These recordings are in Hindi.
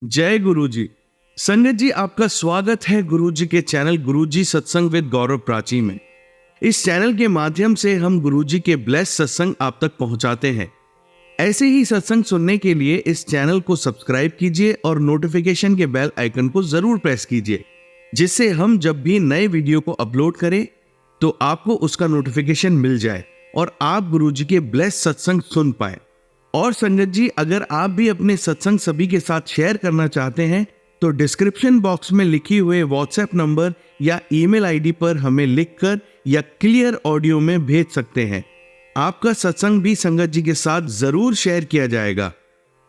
जय गुरु जी। संगत जी, आपका स्वागत है गुरु जी के चैनल गुरु जी सत्संग विद गौरव प्राची में। इस चैनल के माध्यम से हम गुरु जी के ब्लेस सत्संग आप तक पहुंचाते हैं। ऐसे ही सत्संग सुनने के लिए इस चैनल को सब्सक्राइब कीजिए और नोटिफिकेशन के बेल आइकन को जरूर प्रेस कीजिए, जिससे हम जब भी नए वीडियो को अपलोड करें तो आपको उसका नोटिफिकेशन मिल जाए और आप गुरु जी के ब्लेस सत्संग सुन पाए। और संगत जी, अगर आप भी अपने सत्संग सभी के साथ शेयर करना चाहते हैं तो डिस्क्रिप्शन बॉक्स में लिखी हुए व्हाट्सएप नंबर या ईमेल आईडी पर हमें लिखकर या क्लियर ऑडियो में भेज सकते हैं। आपका सत्संग भी संगत जी के साथ जरूर शेयर किया जाएगा।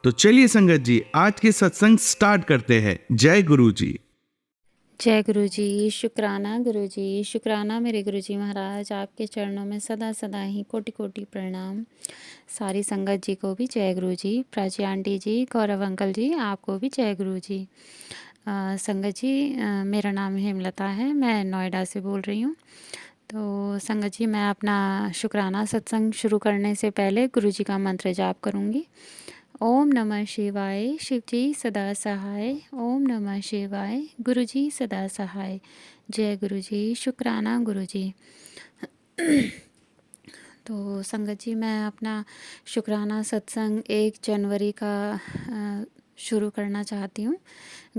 तो चलिए संगत जी, आज के सत्संग स्टार्ट करते हैं। जय गुरु जी। जय गुरु जी, शुक्राना गुरु जी, शुक्राना मेरे गुरु जी महाराज। आपके चरणों में सदा सदा ही कोटि कोटि प्रणाम। सारी संगत जी को भी जय गुरु जी। प्राची आंटी जी, गौरव अंकल जी, आपको भी जय गुरु जी। संगत जी, मेरा नाम हेमलता है, मैं नोएडा से बोल रही हूँ। तो संगत जी, मैं अपना शुक्राना सत्संग शुरू करने से पहले गुरु जी का मंत्र जाप करूँगी। ओम नमः शिवाय, शिव जी सदा सहाय। ओम नमः शिवाय, गुरु जी सदा सहाय। जय गुरु जी, शुक्राना गुरु जी। तो संगत जी, मैं अपना शुक्राना सत्संग 1 जनवरी का शुरू करना चाहती हूँ।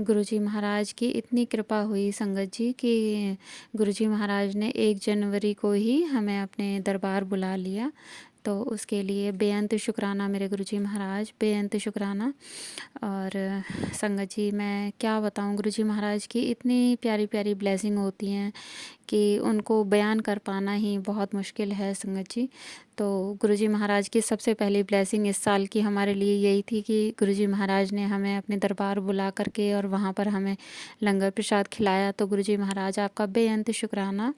गुरु जी महाराज की इतनी कृपा हुई संगत जी कि गुरु जी महाराज ने 1 जनवरी को ही हमें अपने दरबार बुला लिया। तो उसके लिए बेअंत शुक्राना मेरे गुरु जी महाराज, बेअंत शुक्राना। और संगत जी, मैं क्या बताऊँ, गुरु जी महाराज की इतनी प्यारी प्यारी ब्लेसिंग होती हैं कि उनको बयान कर पाना ही बहुत मुश्किल है संगत जी। तो गुरुजी महाराज की सबसे पहली ब्लेसिंग इस साल की हमारे लिए यही थी कि गुरुजी महाराज ने हमें अपने दरबार बुला करके और वहाँ पर हमें लंगर प्रसाद खिलाया। तो गुरुजी महाराज, आपका बेअंत शुक्राना।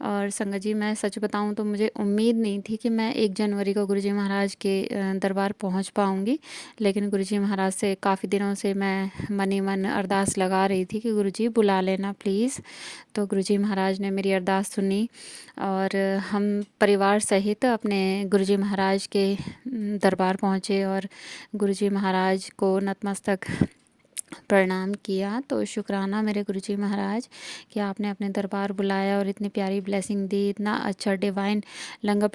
और संगत जी, मैं सच बताऊँ तो मुझे उम्मीद नहीं थी कि मैं 1 जनवरी को गुरुजी महाराज के दरबार पहुँच पाऊँगी। लेकिन गुरुजी महाराज से काफ़ी दिनों से मैं मन ही मन अरदास लगा रही थी कि गुरुजी बुला लेना प्लीज़। तो गुरुजी महाराज ने मेरी अरदास सुनी और हम परिवार सहित अपने गुरुजी महाराज के दरबार पहुँचे और गुरुजी महाराज को नतमस्तक प्रणाम किया। तो शुक्राना मेरे गुरुजी महाराज कि आपने अपने दरबार बुलाया और इतनी प्यारी ब्लेसिंग दी, इतना अच्छा डिवाइन लंगर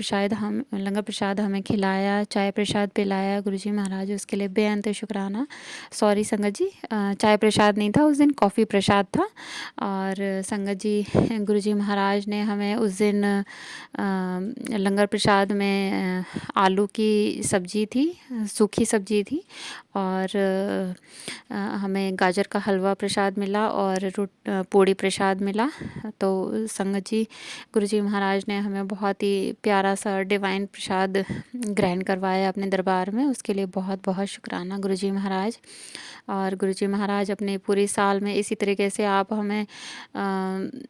प्रसाद हमें खिलाया, चाय प्रसाद पिलाया गुरुजी महाराज, उसके लिए बेअंत शुक्राना। सॉरी संगत जी, चाय प्रसाद नहीं था उस दिन, कॉफ़ी प्रसाद था। और संगत जी, गुरुजी महाराज ने हमें उस दिन लंगर प्रसाद में आलू की सब्ज़ी थी, सूखी सब्ज़ी थी, और हमें गाजर का हलवा प्रसाद मिला और पूड़ी प्रसाद मिला। तो संगत जी, गुरुजी महाराज ने हमें बहुत ही प्यारा सा डिवाइन प्रसाद ग्रहण करवाया अपने दरबार में, उसके लिए बहुत बहुत शुक्राना गुरुजी महाराज। और गुरुजी महाराज, अपने पूरे साल में इसी तरीके से आप हमें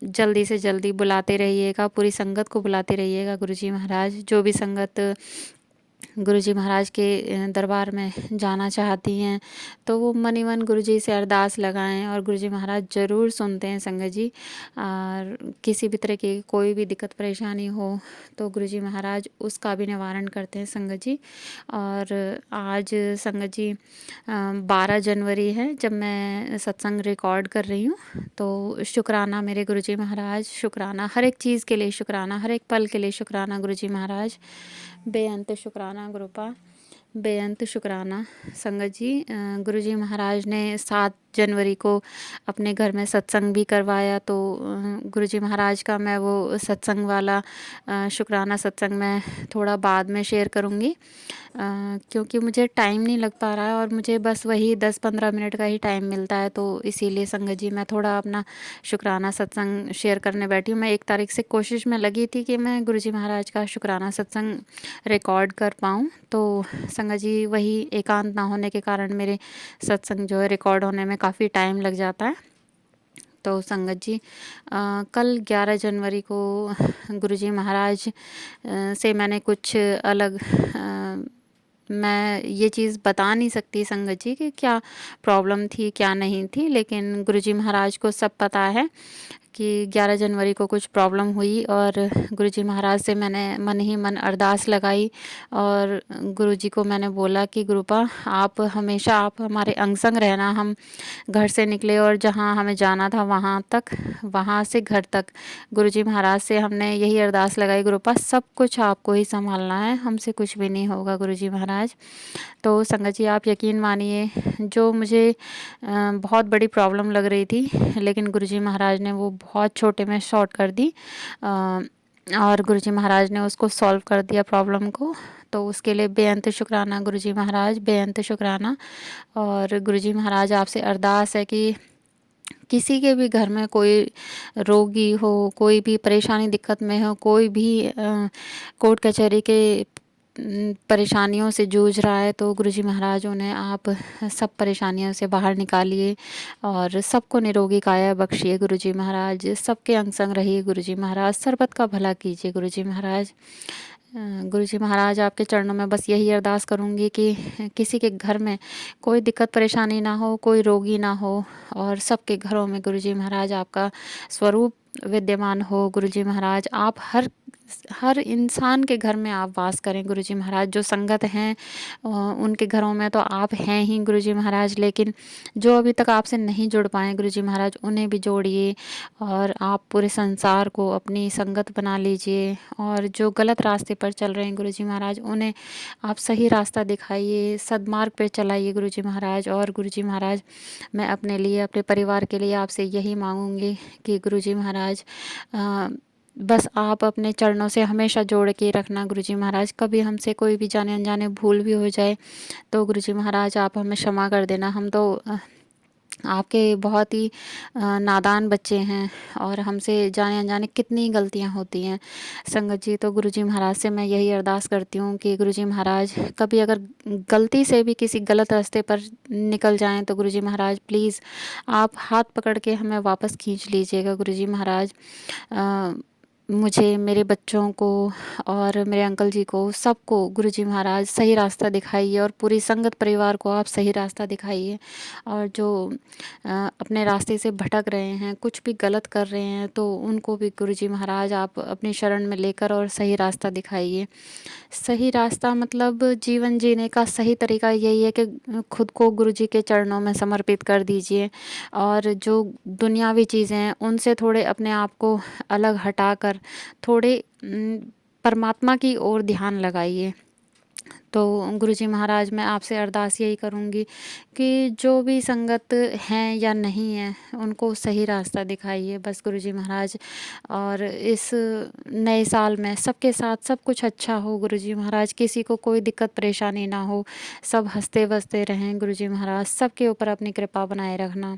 जल्दी से जल्दी बुलाते रहिएगा, पूरी संगत को बुलाते रहिएगा गुरुजी महाराज। जो भी संगत गुरुजी महाराज के दरबार में जाना चाहती हैं तो वो मन ही मन गुरुजी से अरदास लगाएं और गुरुजी महाराज ज़रूर सुनते हैं संगत जी। और किसी भी तरह की कोई भी दिक्कत परेशानी हो तो गुरुजी महाराज उसका भी निवारण करते हैं संगत जी। और आज संगत जी 12 जनवरी है जब मैं सत्संग रिकॉर्ड कर रही हूँ। तो शुक्राना मेरे गुरुजी महाराज, शुक्राना हर एक चीज़ के लिए, शुक्राना हर एक पल के लिए, शुक्राना गुरुजी महाराज। बेअंत शुक्राना गुरुपा, बेअंत शुक्राना। संगत जी, गुरुजी महाराज ने 7 जनवरी को अपने घर में सत्संग भी करवाया। तो गुरुजी महाराज का मैं वो सत्संग वाला शुक्राना सत्संग मैं थोड़ा बाद में शेयर करूँगी, क्योंकि मुझे टाइम नहीं लग पा रहा है और मुझे बस वही 10-15 मिनट का ही टाइम मिलता है। तो इसीलिए संगत जी, मैं थोड़ा अपना शुक्राना सत्संग शेयर करने बैठी हूँ। मैं 1 तारीख से कोशिश में लगी थी कि मैं गुरुजी महाराज का शुक्राना सत्संग रिकॉर्ड कर पाऊँ। तो संगत जी, वही एकांत ना होने के कारण मेरे सत्संग जो है रिकॉर्ड होने में काफ़ी टाइम लग जाता है। तो संगत जी, कल 11 जनवरी को गुरुजी महाराज से मैंने कुछ अलग मैं ये चीज़ बता नहीं सकती संगत जी कि क्या प्रॉब्लम थी क्या नहीं थी, लेकिन गुरुजी महाराज को सब पता है कि 11 जनवरी को कुछ प्रॉब्लम हुई और गुरुजी महाराज से मैंने मन ही मन अरदास लगाई और गुरुजी को मैंने बोला कि गुरुपा आप हमेशा आप हमारे अंग संग रहना। हम घर से निकले और जहाँ हमें जाना था वहाँ तक, वहाँ से घर तक गुरुजी महाराज से हमने यही अरदास लगाई, गुरुपा सब कुछ आपको ही संभालना है, हमसे कुछ भी नहीं होगा गुरुजी महाराज। तो संगत जी आप यकीन मानिए, जो मुझे बहुत बड़ी प्रॉब्लम लग रही थी लेकिन गुरुजी महाराज ने वो बहुत छोटे में शॉर्ट कर दी और गुरुजी महाराज ने उसको सॉल्व कर दिया प्रॉब्लम को। तो उसके लिए बेअंत शुक्राना गुरुजी महाराज, बेअंत शुक्राना। और गुरुजी महाराज आपसे अरदास है कि किसी के भी घर में कोई रोगी हो, कोई भी परेशानी दिक्कत में हो, कोई भी कोर्ट कचहरी के परेशानियों से जूझ रहा है, तो गुरुजी महाराज उन्हें आप सब परेशानियों से बाहर निकालिए और सबको निरोगी काया बख्शिए गुरुजी महाराज। सबके अंग संग रहिए गुरुजी महाराज, सर्बत का भला कीजिए गुरुजी महाराज। गुरुजी महाराज आपके चरणों में बस यही अरदास करूँगी कि किसी के घर में कोई दिक्कत परेशानी ना हो, कोई रोगी ना हो और सबके घरों में गुरुजी महाराज आपका स्वरूप विद्यमान हो गुरुजी महाराज। आप हर इंसान के घर में आप वास करें गुरुजी महाराज। जो संगत हैं उनके घरों में तो आप हैं ही गुरुजी महाराज, लेकिन जो अभी तक आपसे नहीं जुड़ पाए गुरुजी महाराज उन्हें भी जोड़िए और आप पूरे संसार को अपनी संगत बना लीजिए। और जो गलत रास्ते पर चल रहे हैं गुरुजी महाराज उन्हें आप सही रास्ता दिखाइए, सद्मार्ग पे चलाइए गुरुजी महाराज। और गुरुजी महाराज मैं अपने लिए, अपने परिवार के लिए आपसे यही मांगूंगी कि गुरुजी महाराज बस आप अपने चरणों से हमेशा जोड़ के रखना गुरुजी महाराज। कभी हमसे कोई भी जाने अनजाने भूल भी हो जाए तो गुरुजी महाराज आप हमें क्षमा कर देना। हम तो आपके बहुत ही नादान बच्चे हैं और हमसे जाने अनजाने कितनी गलतियां होती हैं संगत जी। तो गुरुजी महाराज से मैं यही अरदास करती हूँ कि गुरुजी महाराज कभी अगर गलती से भी किसी गलत रास्ते पर निकल जाएं तो गुरुजी महाराज प्लीज़ आप हाथ पकड़ के हमें वापस खींच लीजिएगा गुरुजी महाराज। मुझे, मेरे बच्चों को और मेरे अंकल जी को, सबको गुरुजी महाराज सही रास्ता दिखाइए और पूरी संगत परिवार को आप सही रास्ता दिखाइए। और जो अपने रास्ते से भटक रहे हैं, कुछ भी गलत कर रहे हैं, तो उनको भी गुरुजी महाराज आप अपनी शरण में लेकर और सही रास्ता दिखाइए। सही रास्ता मतलब जीवन जीने का सही तरीका यही है कि खुद को गुरुजी के चरणों में समर्पित कर दीजिए और जो दुनियावी चीज़ें हैं उनसे थोड़े अपने आप को अलग हटाकर थोड़े परमात्मा की ओर ध्यान लगाइए। तो गुरुजी महाराज मैं आपसे अरदास यही करूँगी कि जो भी संगत हैं या नहीं हैं उनको सही रास्ता दिखाइए बस गुरुजी महाराज। और इस नए साल में सबके साथ सब कुछ अच्छा हो गुरुजी महाराज, किसी को कोई दिक्कत परेशानी ना हो, सब हंसते बसते रहें गुरुजी महाराज। सबके ऊपर अपनी कृपा बनाए रखना,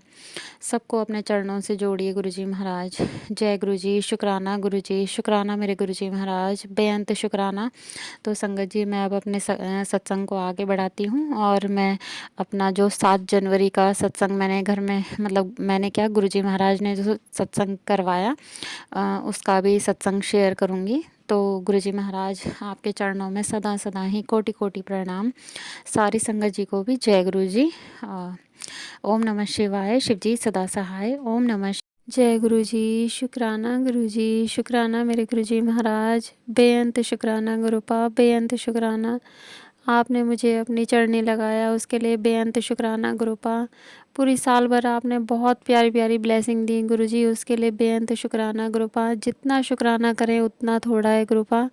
सबको अपने चरणों से जोड़िए गुरुजी महाराज। जय गुरुजी, शुक्राना गुरुजी, शुक्राना मेरे गुरुजी महाराज, बेअंत शुक्राना। तो संगत जी मैं अब अपने सत्संग को आगे बढ़ाती हूँ और मैं अपना जो 7 जनवरी का सत्संग मैंने घर में, मतलब मैंने क्या, गुरुजी महाराज ने जो सत्संग करवाया उसका भी सत्संग शेयर करूँगी। तो गुरुजी महाराज आपके चरणों में सदा सदा ही कोटि कोटि प्रणाम। सारी संगत जी को भी जय गुरु जी। ओम नमः शिवाय, शिव जी सदा सहाय। ओम नमः जय गुरु जी, शुक्राना गुरु जी, शुक्राना मेरे गुरु जी महाराज, बेअंत शुक्राना गुरुपा, बेअंत शुक्राना। आपने मुझे अपनी चरणी लगाया उसके लिए बेअंत शुक्राना गुरुपा। पूरी साल भर आपने बहुत प्यारी प्यारी ब्लेसिंग दी गुरुजी, उसके लिए बेअंत शुक्राना गुरुपा। जितना शुक्राना करें उतना थोड़ा है गुरुपा,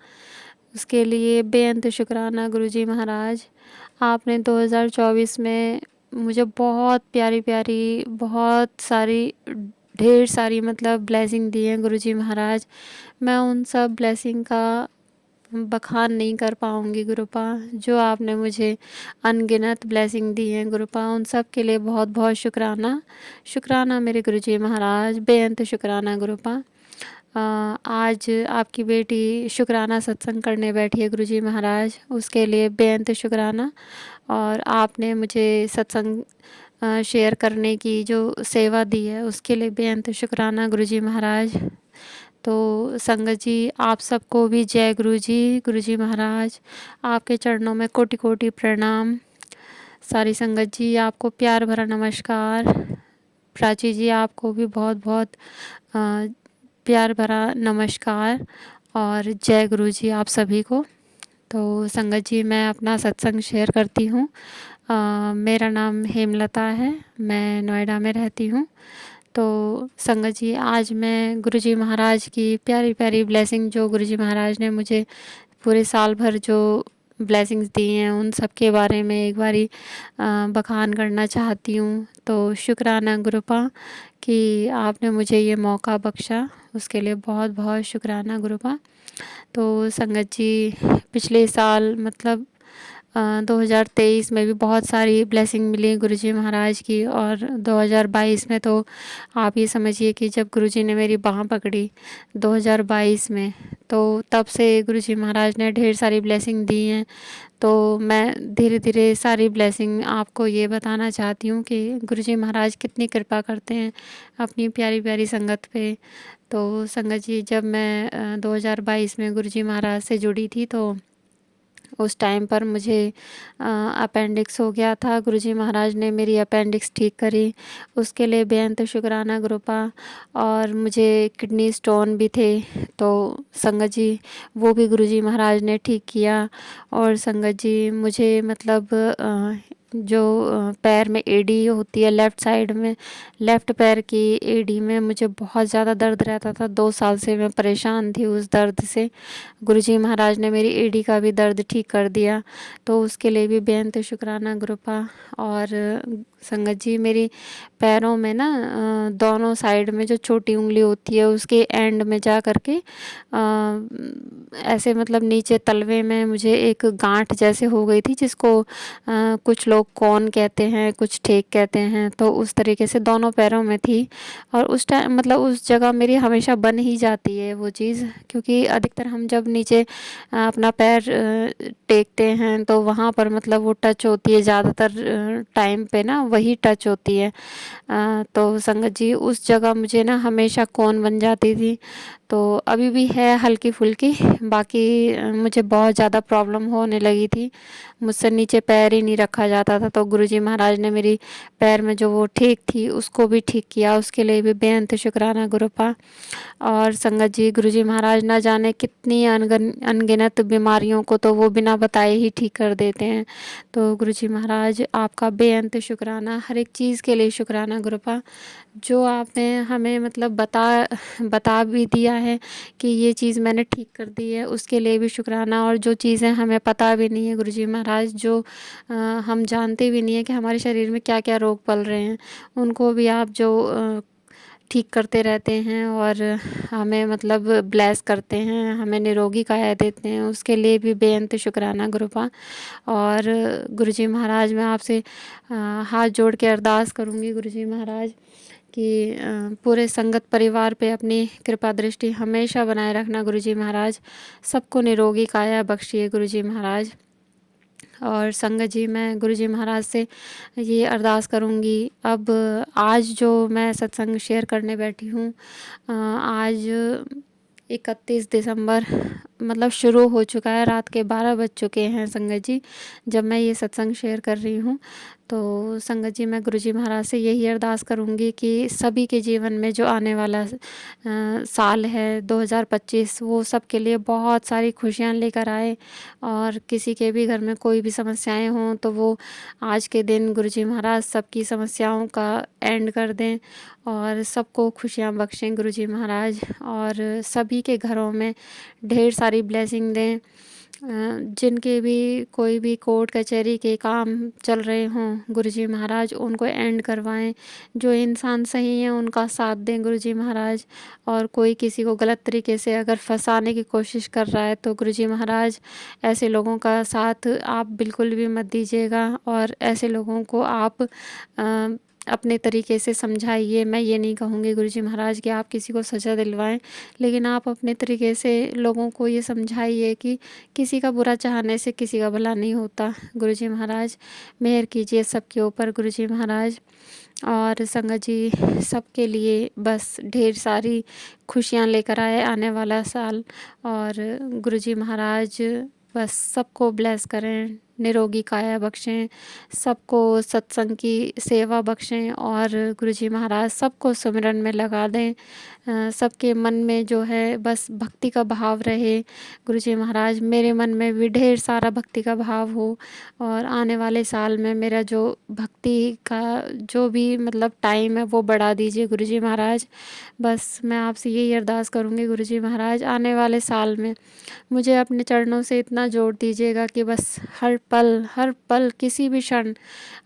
उसके लिए बेअंत शुक्राना गुरुजी महाराज। आपने 2024 में मुझे बहुत प्यारी प्यारी, बहुत सारी, ढेर सारी मतलब ब्लेसिंग दी है गुरुजी महाराज। मैं उन सब ब्लेसिंग का बखान नहीं कर पाऊँगी गुरुपा। जो आपने मुझे अनगिनत ब्लेसिंग दी है गुरुपा, उन सब के लिए बहुत बहुत शुक्राना। शुक्राना मेरे गुरुजी महाराज, बेअंत शुक्राना गुरुपा। आज आपकी बेटी शुक्राना सत्संग करने बैठी है गुरुजी महाराज, उसके लिए बेअंत शुक्राना। और आपने मुझे सत्संग शेयर करने की जो सेवा दी है उसके लिए बेअंत शुक्राना गुरुजी महाराज। तो संगत जी आप सबको भी जय गुरु जी, गुरुजी महाराज आपके चरणों में कोटि कोटि प्रणाम। सारी संगत जी आपको प्यार भरा नमस्कार। प्राची जी, आपको भी बहुत-बहुत प्यार भरा नमस्कार और जय गुरु जी आप सभी को। तो संगत जी, मैं अपना सत्संग शेयर करती हूँ। मेरा नाम हेमलता है, मैं नोएडा में रहती हूँ। तो संगत जी, आज मैं गुरु जी महाराज की प्यारी-प्यारी ब्लेसिंग, जो गुरु जी महाराज ने मुझे पूरे साल भर जो ब्लेसिंग्स दी हैं, उन सब के बारे में एक बारी बखान करना चाहती हूँ। तो शुक्राना गुरुपा कि आपने मुझे ये मौका बख्शा, उसके लिए बहुत-बहुत शुक्राना गुरुपा। तो संगत जी, पिछले साल मतलब 2023 में भी बहुत सारी ब्लेसिंग मिली गुरुजी महाराज की, और 2022 में तो आप ये समझिए कि जब गुरुजी ने मेरी बाँह पकड़ी 2022 में, तो तब से गुरुजी महाराज ने ढेर सारी ब्लेसिंग दी हैं। तो मैं धीरे-धीरे सारी ब्लेसिंग आपको ये बताना चाहती हूँ कि गुरुजी महाराज कितनी कृपा करते हैं अपनी प्यारी-प्यारी संगत पे। तो संगत जी, जब मैं 2022 में गुरुजी महाराज से जुड़ी थी, तो उस टाइम पर मुझे अपेंडिक्स हो गया था। गुरुजी महाराज ने मेरी अपेंडिक्स ठीक करी, उसके लिए बेअंत शुक्राना गुरुपा। और मुझे किडनी स्टोन भी थे, तो संगत जी वो भी गुरुजी महाराज ने ठीक किया। और संगत जी, मुझे मतलब जो पैर में एड़ी होती है लेफ़्ट साइड में, लेफ़्ट पैर की एड़ी में मुझे बहुत ज़्यादा दर्द रहता था। 2 साल से मैं परेशान थी उस दर्द से। गुरुजी महाराज ने मेरी एड़ी का भी दर्द ठीक कर दिया, तो उसके लिए भी बेअंत शुक्राना गुरुपा। और संगत जी, मेरी पैरों में ना दोनों साइड में जो छोटी उंगली होती है, उसके एंड में जा कर के ऐसे मतलब नीचे तलवे में मुझे एक गांठ जैसे हो गई थी, जिसको कुछ लोग कौन कहते हैं, कुछ ठेक कहते हैं। तो उस तरीके से दोनों पैरों में थी, और उस टाइम मतलब उस जगह मेरी हमेशा बन ही जाती है वो चीज़, क्योंकि अधिकतर हम जब नीचे अपना पैर टेकते हैं, तो वहाँ पर मतलब वो टच होती है ज़्यादातर टाइम पे ना, वही टच होती है। तो संगत जी, उस जगह मुझे ना हमेशा कौन बन जाती थी। तो अभी भी है हल्की-फुल्की, बाकी मुझे बहुत ज़्यादा प्रॉब्लम होने लगी थी। मुझसे नीचे पैर ही नहीं रखा जाता था। तो गुरुजी महाराज ने मेरी पैर में जो वो ठेक थी, उसको भी ठीक किया, उसके लिए भी बेअंत शुक्राना गुरुपा। और संगत जी, गुरुजी महाराज ना जाने कितनी अनगिनत बीमारियों को तो वो बिना बताए ही ठीक कर देते हैं। तो गुरुजी महाराज, आपका बेअंत शुक्राना, हर एक चीज़ के लिए शुक्राना गुरुपा। जो आपने हमें मतलब बता भी दिया है कि ये चीज़ मैंने ठीक कर दी है, उसके लिए भी शुक्राना। और जो चीज़ें हमें पता भी नहीं है गुरुजी महाराज, जो हम जानते भी नहीं है कि हमारे शरीर में क्या-क्या रोग पल रहे हैं, उनको भी आप जो ठीक करते रहते हैं और हमें मतलब ब्लेस करते हैं, हमें निरोगी काया देते हैं, उसके लिए भी बेअंत शुक्राना गुरुपा। और गुरुजी महाराज, मैं आपसे हाथ जोड़ के अरदास करूँगी गुरुजी महाराज कि पूरे संगत परिवार पे अपनी कृपा दृष्टि हमेशा बनाए रखना गुरुजी महाराज। सबको निरोगी काया बख्शिए गुरुजी महाराज। और संगत जी, मैं गुरुजी महाराज से ये अरदास करूँगी, अब आज जो मैं सत्संग शेयर करने बैठी हूँ, आज 31 दिसंबर मतलब शुरू हो चुका है, रात के 12 बज चुके हैं संगत जी, जब मैं ये सत्संग शेयर कर रही हूँ। तो संगत जी, मैं गुरुजी महाराज से यही अरदास करूँगी कि सभी के जीवन में जो आने वाला साल है 2025, वो सबके लिए बहुत सारी खुशियाँ लेकर आए। और किसी के भी घर में कोई भी समस्याएं हों, तो वो आज के दिन गुरुजी महाराज सबकी समस्याओं का एंड कर दें और सबको खुशियाँ बख्शें गुरुजी महाराज। और सभी के घरों में ढेर सारी ब्लेसिंग दें। जिनके भी कोई भी कोर्ट कचहरी के काम चल रहे हों, गुरुजी महाराज उनको एंड करवाएं। जो इंसान सही हैं, उनका साथ दें गुरुजी महाराज। और कोई किसी को गलत तरीके से अगर फंसाने की कोशिश कर रहा है, तो गुरुजी महाराज ऐसे लोगों का साथ आप बिल्कुल भी मत दीजिएगा, और ऐसे लोगों को आप अपने तरीके से समझाइए। मैं ये नहीं कहूँगी गुरुजी महाराज कि आप किसी को सज़ा दिलवाएं, लेकिन आप अपने तरीके से लोगों को ये समझाइए कि किसी का बुरा चाहने से किसी का भला नहीं होता। गुरुजी महाराज मेहर कीजिए सबके ऊपर गुरुजी महाराज। और संगत जी, सबके लिए बस ढेर सारी खुशियाँ लेकर आए आने वाला साल। और गुरुजी महाराज बस सबको ब्लेस करें, निरोगी काया बख्शें, सबको सत्संग की सेवा बख्शें और गुरुजी महाराज सबको सुमिरन में लगा दें। सबके मन में जो है बस भक्ति का भाव रहे। गुरुजी महाराज मेरे मन में भी ढेर सारा भक्ति का भाव हो और आने वाले साल में मेरा जो भक्ति का जो भी मतलब टाइम है वो बढ़ा दीजिए गुरुजी महाराज। बस मैं आपसे यही अरदास करूँगी गुरुजी महाराज, आने वाले साल में मुझे अपने चरणों से इतना जोड़ दीजिएगा कि बस हर पल किसी भी क्षण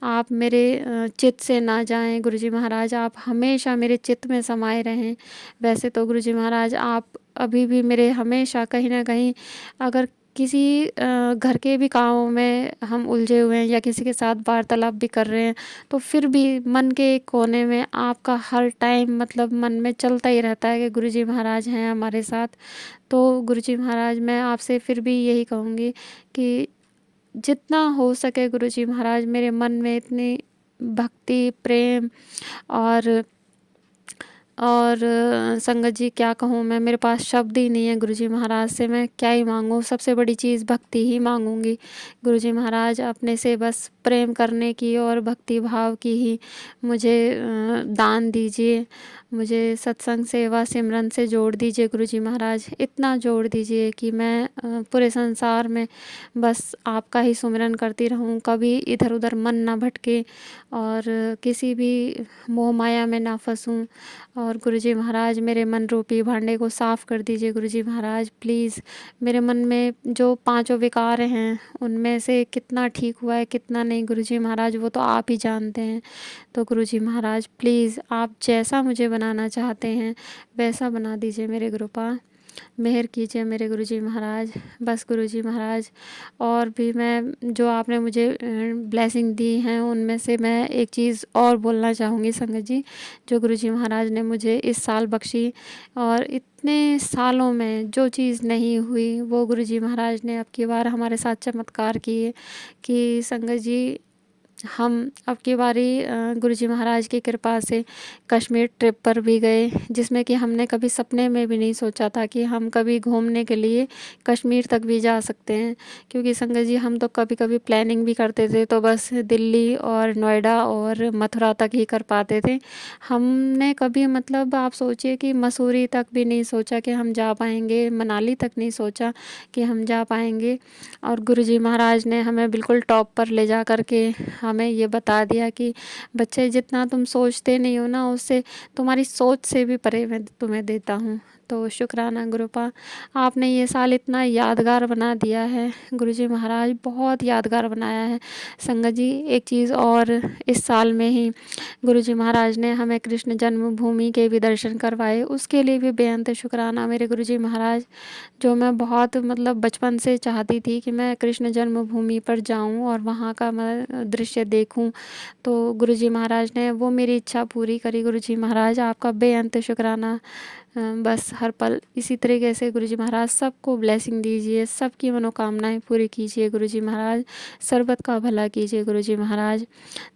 आप मेरे चित्त से ना जाएं गुरुजी महाराज, आप हमेशा मेरे चित्त में समाये रहें। वैसे तो गुरुजी महाराज आप अभी भी मेरे हमेशा कहीं ना कहीं, अगर किसी घर के भी कामों में हम उलझे हुए हैं या किसी के साथ वार्तालाप भी कर रहे हैं, तो फिर भी मन के एक कोने में आपका हर टाइम मतलब मन में चलता ही रहता है कि गुरुजी महाराज हैं हमारे साथ। तो गुरुजी महाराज मैं आपसे फिर भी यही कहूँगी कि जितना हो सके गुरुजी महाराज मेरे मन में इतनी भक्ति, प्रेम और संगत जी क्या कहूँ मैं, मेरे पास शब्द ही नहीं है गुरुजी महाराज से मैं क्या ही मांगूँ। सबसे बड़ी चीज़ भक्ति ही मांगूँगी गुरुजी महाराज, अपने से बस प्रेम करने की और भक्ति भाव की ही मुझे दान दीजिए। मुझे सत्संग सेवा सिमरन से जोड़ दीजिए गुरुजी महाराज, इतना जोड़ दीजिए कि मैं पूरे संसार में बस आपका ही सुमिरन करती रहूं, कभी इधर उधर मन ना भटके और किसी भी मोह माया में ना फंसूं। और गुरुजी महाराज मेरे मन रूपी भांडे को साफ़ कर दीजिए गुरुजी महाराज प्लीज़। मेरे मन में जो पांचों विकार हैं उनमें से कितना ठीक हुआ है कितना नहीं गुरुजी महाराज वो तो आप ही जानते हैं। तो गुरुजी महाराज प्लीज़ आप जैसा मुझे बनाना चाहते हैं वैसा बना दीजिए मेरे गुरुपा, मेहर कीजिए मेरे गुरुजी महाराज। बस गुरुजी महाराज और भी मैं जो आपने मुझे ब्लेसिंग दी हैं उनमें से मैं एक चीज़ और बोलना चाहूँगी संगत जी, जो गुरुजी महाराज ने मुझे इस साल बख्शी और इतने सालों में जो चीज़ नहीं हुई वो गुरुजी महाराज ने अब की बार हमारे साथ चमत्कार किए कि संगत जी हम अब की बारी गुरुजी महाराज की कृपा से कश्मीर ट्रिप पर भी गए, जिसमें कि हमने कभी सपने में भी नहीं सोचा था कि हम कभी घूमने के लिए कश्मीर तक भी जा सकते हैं। क्योंकि संगत जी हम तो कभी कभी प्लानिंग भी करते थे तो बस दिल्ली और नोएडा और मथुरा तक ही कर पाते थे। हमने कभी मतलब आप सोचिए कि मसूरी तक भी नहीं सोचा कि हम जा पाएंगे, मनाली तक नहीं सोचा कि हम जा पाएंगे। और गुरुजी महाराज ने हमें बिल्कुल टॉप पर ले जा कर के हमें ये बता दिया कि बच्चे जितना तुम सोचते नहीं हो ना उससे तुम्हारी सोच से भी परे मैं तुम्हें देता हूँ। तो शुक्राना गुरुपा, आपने ये साल इतना यादगार बना दिया है गुरुजी महाराज, बहुत यादगार बनाया है। संगत जी एक चीज़ और, इस साल में ही गुरुजी महाराज ने हमें कृष्ण जन्मभूमि के भी दर्शन करवाए, उसके लिए भी बेअंत शुक्राना मेरे गुरुजी महाराज। जो मैं बहुत मतलब बचपन से चाहती थी कि मैं कृष्ण जन्मभूमि पर जाऊं और वहाँ का मैं दृश्य देखूं, तो गुरुजी महाराज ने वो मेरी इच्छा पूरी करी। गुरुजी महाराज आपका बेअंत शुक्राना। बस हर पल इसी तरीके से गुरुजी महाराज सबको ब्लेसिंग दीजिए, सबकी मनोकामनाएं पूरी कीजिए गुरुजी महाराज, सर्बत का भला कीजिए गुरुजी महाराज।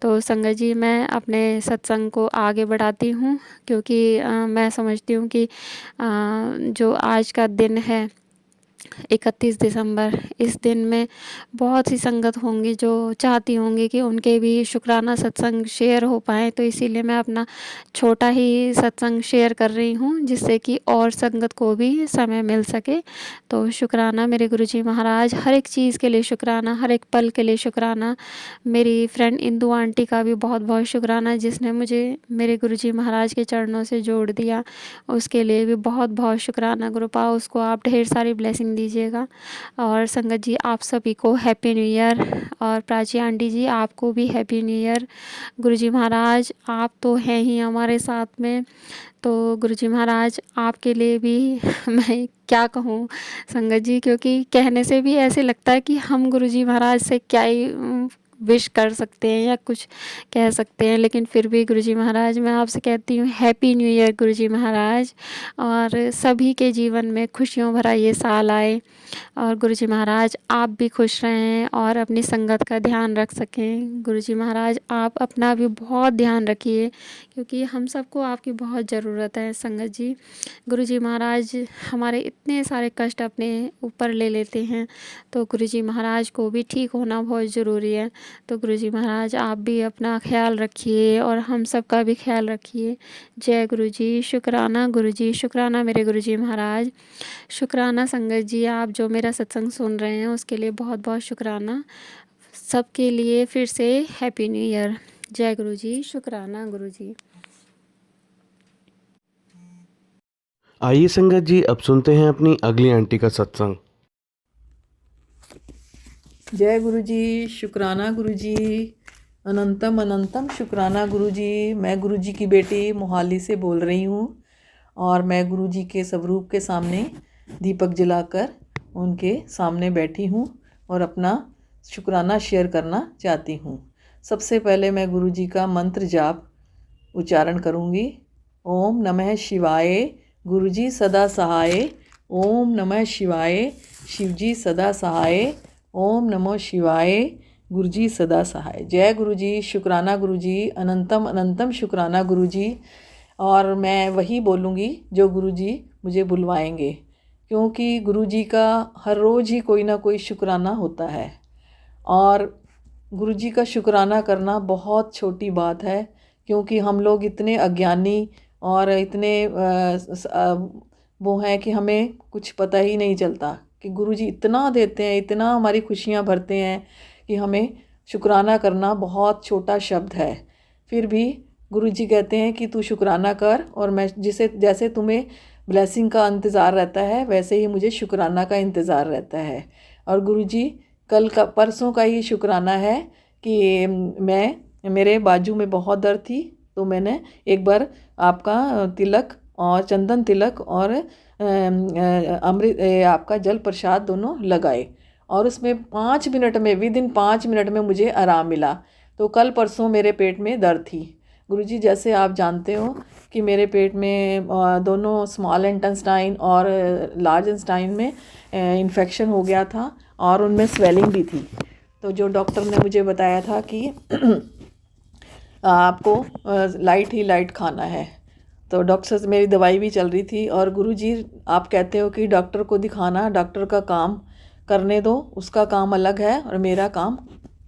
तो संगत जी मैं अपने सत्संग को आगे बढ़ाती हूँ क्योंकि मैं समझती हूँ कि जो आज का दिन है 31 दिसंबर, इस दिन में बहुत सी संगत होंगी जो चाहती होंगी कि उनके भी शुक्राना सत्संग शेयर हो पाए, तो इसीलिए मैं अपना छोटा ही सत्संग शेयर कर रही हूँ जिससे कि और संगत को भी समय मिल सके। तो शुक्राना मेरे गुरुजी महाराज, हर एक चीज़ के लिए शुक्राना, हर एक पल के लिए शुक्राना। मेरी फ्रेंड इंदू आंटी का भी बहुत बहुत शुक्राना जिसने मुझे मेरे गुरुजी महाराज के चरणों से जोड़ दिया, उसके लिए भी बहुत बहुत शुक्राना गुरुपा, उसको आप ढेर सारी ब्लेसिंग दीजिएगा। और संगत जी आप सभी को हैप्पी न्यू ईयर, और प्राची आंटी जी आपको भी हैप्पी न्यू ईयर। गुरुजी महाराज आप तो हैं ही हमारे साथ में, तो गुरुजी महाराज आपके लिए भी मैं क्या कहूँ संगत जी, क्योंकि कहने से भी ऐसे लगता है कि हम गुरुजी महाराज से क्या ही विश कर सकते हैं या कुछ कह सकते हैं, लेकिन फिर भी गुरुजी महाराज मैं आपसे कहती हूँ हैप्पी न्यू ईयर गुरुजी महाराज। और सभी के जीवन में खुशियों भरा ये साल आए, और गुरुजी महाराज आप भी खुश रहें और अपनी संगत का ध्यान रख सकें। गुरुजी महाराज आप अपना भी बहुत ध्यान रखिए, क्योंकि हम सबको आपकी बहुत ज़रूरत है संगत जी। गुरुजी महाराज हमारे इतने सारे कष्ट अपने ऊपर ले लेते हैं, तो गुरुजी महाराज को भी ठीक होना बहुत ज़रूरी है। तो गुरुजी महाराज आप भी अपना ख्याल रखिए और हम सब का भी ख्याल रखिए। जय गुरुजी, शुक्राना गुरुजी, शुक्राना मेरे गुरुजी महाराज, शुक्राना संगत जी, आप जो मेरा सत्संग सुन रहे हैं उसके लिए बहुत बहुत शुक्राना। सबके लिए फिर से हैप्पी न्यू ईयर। जय गुरुजी, शुक्राना गुरुजी। आइए संगत जी, अब सुनते हैं अपनी अगली आंटी का सत्संग। जय गुरुजी, शुक्राना गुरुजी, अनंतम अनंतम शुक्राना गुरुजी। मैं गुरुजी की बेटी मोहाली से बोल रही हूँ और मैं गुरुजी के स्वरूप के सामने दीपक जलाकर उनके सामने बैठी हूँ और अपना शुक्राना शेयर करना चाहती हूँ। सबसे पहले मैं गुरुजी का मंत्र जाप उच्चारण करूँगी। ओम नमः शिवाय, गुरुजी सदा सहाय। ओम नमः शिवाय, शिवजी सदा सहाय। ओम नमो शिवाय, गुरुजी सदा सहाय। जय गुरुजी, शुक्राना गुरुजी, अनंतम अनंतम शुक्राना गुरुजी। और मैं वही बोलूँगी जो गुरुजी मुझे बुलवाएंगे, क्योंकि गुरुजी का हर रोज़ ही कोई ना कोई शुक्राना होता है और गुरुजी का शुक्राना करना बहुत छोटी बात है, क्योंकि हम लोग इतने अज्ञानी और इतने वो हैं कि हमें कुछ पता ही नहीं चलता कि गुरुजी इतना देते हैं, इतना हमारी खुशियाँ भरते हैं कि हमें शुक्राना करना बहुत छोटा शब्द है। फिर भी गुरुजी कहते हैं कि तू शुक्राना कर, और मैं जैसे तुम्हें ब्लेसिंग का इंतज़ार रहता है वैसे ही मुझे शुक्राना का इंतज़ार रहता है। और गुरुजी परसों का ही शुक्राना है कि मेरे बाजू में बहुत दर्द थी, तो मैंने एक बार आपका तिलक और चंदन तिलक और अमृत आपका जल प्रसाद दोनों लगाए, और उसमें 5 मिनट में विदिन 5 मिनट में मुझे आराम मिला। तो कल परसों मेरे पेट में दर्द थी गुरुजी, जैसे आप जानते हो कि मेरे पेट में दोनों स्मॉल इंटेस्टाइन और लार्ज इंटेस्टाइन में इन्फेक्शन हो गया था और उनमें स्वेलिंग भी थी। तो जो डॉक्टर ने मुझे बताया था कि आपको लाइट ही लाइट खाना है, तो डॉक्टर से मेरी दवाई भी चल रही थी। और गुरुजी आप कहते हो कि डॉक्टर को दिखाना, डॉक्टर का काम करने दो, उसका काम अलग है और मेरा काम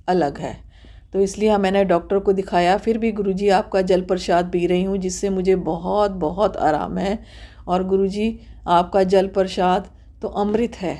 अलग है। तो इसलिए मैंने डॉक्टर को दिखाया। फिर भी गुरुजी आपका जल प्रसाद पी रही हूँ, जिससे मुझे बहुत बहुत आराम है। और गुरुजी आपका जल प्रसाद तो अमृत है,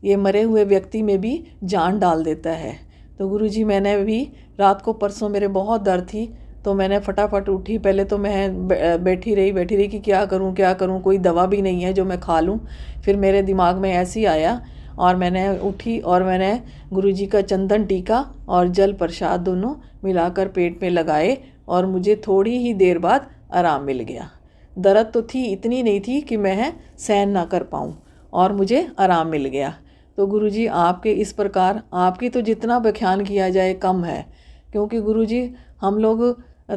ये मरे हुए व्यक्ति में भी जान डाल देता है। तो गुरुजी मैंने भी रात को परसों मेरे बहुत दर्द थी, तो मैंने फटाफट उठी। पहले तो मैं बैठी रही कि क्या करूं, कोई दवा भी नहीं है जो मैं खा लूं। फिर मेरे दिमाग में ऐसे ही आया और मैंने उठी और मैंने गुरुजी का चंदन टीका और जल प्रसाद दोनों मिलाकर पेट में लगाए, और मुझे थोड़ी ही देर बाद आराम मिल गया। दर्द तो थी, इतनी नहीं थी कि मैं सहन ना कर पाऊँ, और मुझे आराम मिल गया। तो गुरुजी आपके इस प्रकार, आपकी तो जितना व्याख्यान किया जाए कम है, क्योंकि गुरुजी हम लोग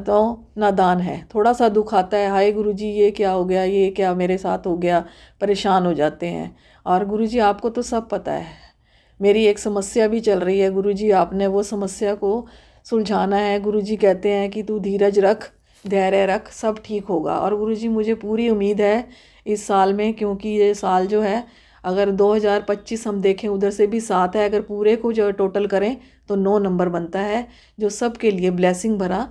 तो नादान है। थोड़ा सा दुख आता है, हाय गुरुजी ये क्या हो गया, ये क्या मेरे साथ हो गया, परेशान हो जाते हैं। और गुरुजी आपको तो सब पता है। मेरी एक समस्या भी चल रही है गुरुजी, आपने वो समस्या को सुलझाना है। गुरुजी कहते हैं कि तू धीरज रख, धैर्य रख, सब ठीक होगा। और गुरुजी मुझे पूरी उम्मीद है इस साल में, क्योंकि ये साल जो है अगर 2025 हम देखें उधर से भी 7 है, अगर पूरे को जो टोटल करें तो 9 नंबर बनता है, जो सबके लिए ब्लेसिंग भरा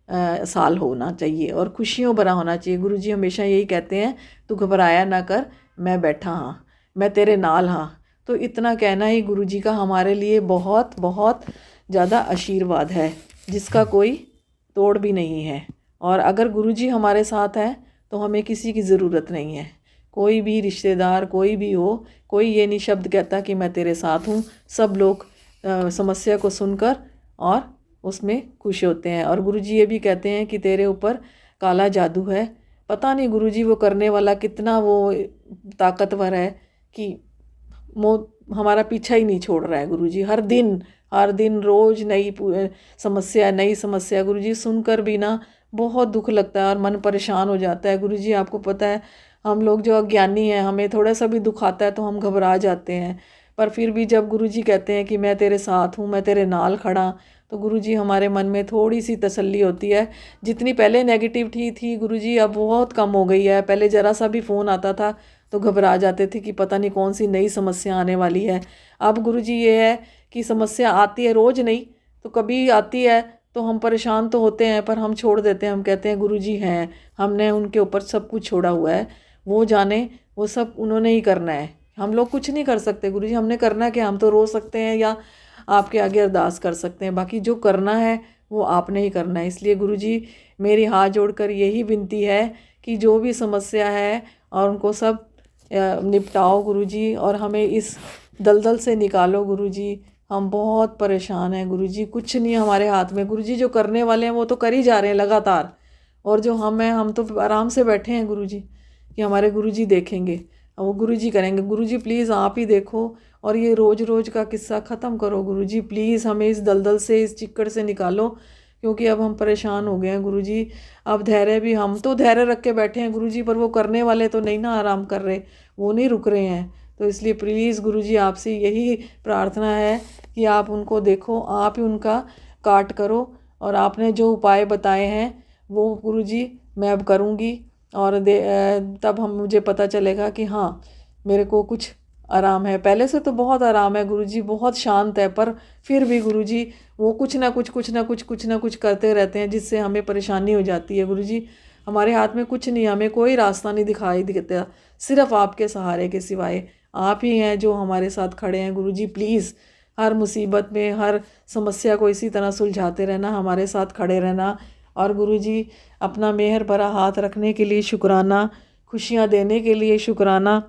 साल होना चाहिए और खुशियों भरा होना चाहिए। गुरुजी हमेशा यही कहते हैं, तू घबराया ना कर, मैं बैठा हाँ, मैं तेरे नाल हाँ। तो इतना कहना ही गुरुजी का हमारे लिए बहुत बहुत ज़्यादा आशीर्वाद है, जिसका कोई तोड़ भी नहीं है। और अगर गुरुजी हमारे साथ हैं तो हमें किसी की ज़रूरत नहीं है। कोई भी रिश्तेदार कोई भी हो, कोई ये नहीं शब्द कहता कि मैं तेरे साथ हूँ। सब लोग समस्या को सुनकर और उसमें खुश होते हैं। और गुरुजी ये भी कहते हैं कि तेरे ऊपर काला जादू है। पता नहीं गुरुजी वो करने वाला कितना वो ताकतवर है कि वो हमारा पीछा ही नहीं छोड़ रहा है। गुरुजी हर दिन हर दिन रोज़ नई समस्या नई समस्या गुरुजी सुनकर भी ना बहुत दुख लगता है और मन परेशान हो जाता है। गुरुजी आपको पता है हम लोग जो अज्ञानी हैं, हमें थोड़ा सा भी दुख आता है तो हम घबरा जाते हैं, पर फिर भी जब गुरुजी कहते हैं कि मैं तेरे साथ हूँ, मैं तेरे नाल खड़ा, तो गुरुजी हमारे मन में थोड़ी सी तसल्ली होती है। जितनी पहले नेगेटिविटी थी गुरुजी अब बहुत कम हो गई है। पहले ज़रा सा भी फ़ोन आता था तो घबरा जाते थे कि पता नहीं कौन सी नई समस्या आने वाली है। अब गुरुजी ये है कि समस्या आती है, रोज़ नहीं तो कभी आती है तो हम परेशान तो होते हैं, पर हम छोड़ देते हैं। हम कहते हैं गुरुजी हैं, हमने उनके ऊपर सब कुछ छोड़ा हुआ है, वो जाने, वो सब उन्होंने ही करना है, हम लोग कुछ नहीं कर सकते। गुरुजी हमने करना क्या, हम तो रो सकते हैं या आपके आगे अरदास कर सकते हैं, बाकी जो करना है वो आपने ही करना है। इसलिए गुरुजी मेरी हाथ जोड़कर यही विनती है कि जो भी समस्या है और उनको सब निपटाओ गुरुजी, और हमें इस दलदल से निकालो गुरुजी। हम बहुत परेशान हैं गुरुजी, कुछ नहीं हमारे हाथ में। गुरुजी जो करने वाले हैं वो तो कर ही जा रहे हैं लगातार, और जो हम हैं हम तो आराम से बैठे हैं गुरुजी कि हमारे गुरुजी देखेंगे, वो गुरुजी करेंगे। गुरुजी प्लीज़ आप ही देखो और ये रोज़ रोज़ का किस्सा ख़त्म करो गुरुजी। प्लीज़ हमें इस दलदल से, इस चिक्कड़ से निकालो, क्योंकि अब हम परेशान हो गए हैं गुरुजी। अब धैर्य भी, हम तो धैर्य रख के बैठे हैं गुरुजी, पर वो करने वाले तो नहीं ना आराम कर रहे, वो नहीं रुक रहे हैं। तो इसलिए प्लीज़ गुरुजी आपसे यही प्रार्थना है कि आप उनको देखो, आप ही उनका काट करो, और आपने जो उपाय बताए हैं वो गुरुजी मैं अब करूँगी, और तब हम मुझे पता चलेगा कि हाँ मेरे को कुछ आराम है। पहले से तो बहुत आराम है गुरुजी, बहुत शांत है, पर फिर भी गुरुजी वो कुछ ना कुछ करते रहते हैं जिससे हमें परेशानी हो जाती है गुरुजी। हमारे हाथ में कुछ नहीं, हमें कोई रास्ता नहीं दिखाई देता, सिर्फ आपके सहारे के सिवाय। आप ही हैं जो हमारे साथ खड़े हैं गुरुजी। प्लीज़ हर मुसीबत में, हर समस्या को इसी तरह सुलझाते रहना, हमारे साथ खड़े रहना। और गुरुजी अपना मेहर भरा हाथ रखने के लिए शुक्राना, खुशियाँ देने के लिए शुक्राना,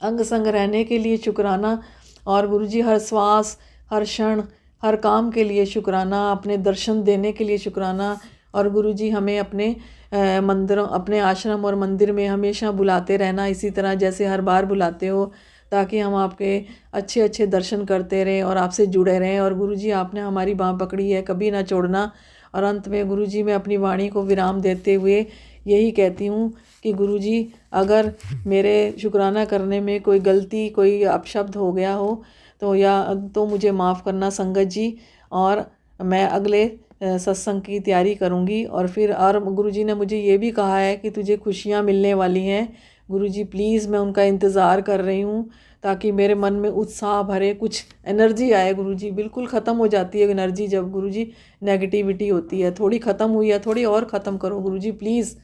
अंग संग रहने के लिए शुक्राना, और गुरुजी हर श्वास, हर क्षण, हर काम के लिए शुक्राना, अपने दर्शन देने के लिए शुक्राना। और गुरुजी हमें अपने मंदिरों, अपने आश्रम और मंदिर में हमेशा बुलाते रहना, इसी तरह जैसे हर बार बुलाते हो, ताकि हम आपके अच्छे अच्छे दर्शन करते रहें और आपसे जुड़े रहें। और गुरुजी आपने हमारी बाँह पकड़ी है, कभी ना छोड़ना। और अंत में गुरुजी मैं अपनी वाणी को विराम देते हुए यही कहती हूँ कि गुरुजी अगर मेरे शुक्राना करने में कोई गलती, कोई अपशब्द हो गया हो तो मुझे माफ़ करना संगत जी, और मैं अगले सत्संग की तैयारी करूँगी। और फिर गुरुजी ने मुझे ये भी कहा है कि तुझे खुशियाँ मिलने वाली हैं गुरुजी, प्लीज़ मैं उनका इंतज़ार कर रही हूँ, ताकि मेरे मन में उत्साह भरे कुछ एनर्जी आए गुरुजी। बिल्कुल ख़त्म हो जाती है एनर्जी जब गुरुजी नेगेटिविटी होती है। थोड़ी ख़त्म हुई है, थोड़ी और ख़त्म करो गुरुजी प्लीज़।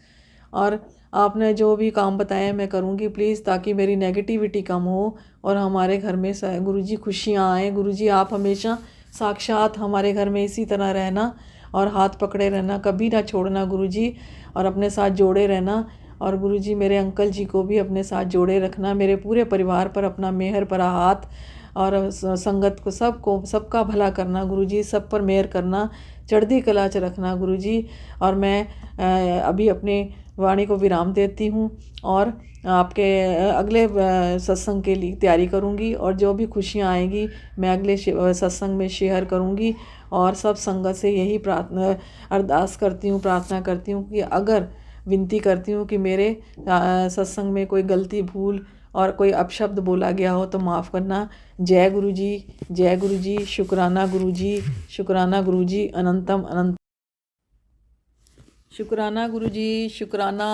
और आपने जो भी काम बताए मैं करूँगी प्लीज़, ताकि मेरी नेगेटिविटी कम हो और हमारे घर में गुरुजी खुशियाँ आएँ। गुरुजी आप हमेशा साक्षात हमारे घर में इसी तरह रहना और हाथ पकड़े रहना, कभी ना छोड़ना गुरुजी, और अपने साथ जोड़े रहना। और गुरुजी मेरे अंकल जी को भी अपने साथ जोड़े रखना, मेरे पूरे परिवार पर अपना मेहर भरा हाथ, और संगत को सबका भला करना गुरुजी, सब पर मेहर करना, चढ़ती कला च रखना गुरुजी। और मैं अभी अपनी वाणी को विराम देती हूँ और आपके अगले सत्संग के लिए तैयारी करूँगी, और जो भी खुशियाँ आएंगी मैं अगले सत्संग में शेयर करूँगी। और सब संगत से यही प्रार्थना अरदास करती हूँ, प्रार्थना करती हूँ कि अगर विनती करती हूँ कि मेरे सत्संग में कोई गलती, भूल और कोई अपशब्द बोला गया हो तो माफ़ करना। जय गुरुजी, जय गुरुजी, शुक्राना गुरुजी, शुक्राना गुरुजी, अनंतम अनंत शुक्राना गुरुजी, शुक्राना।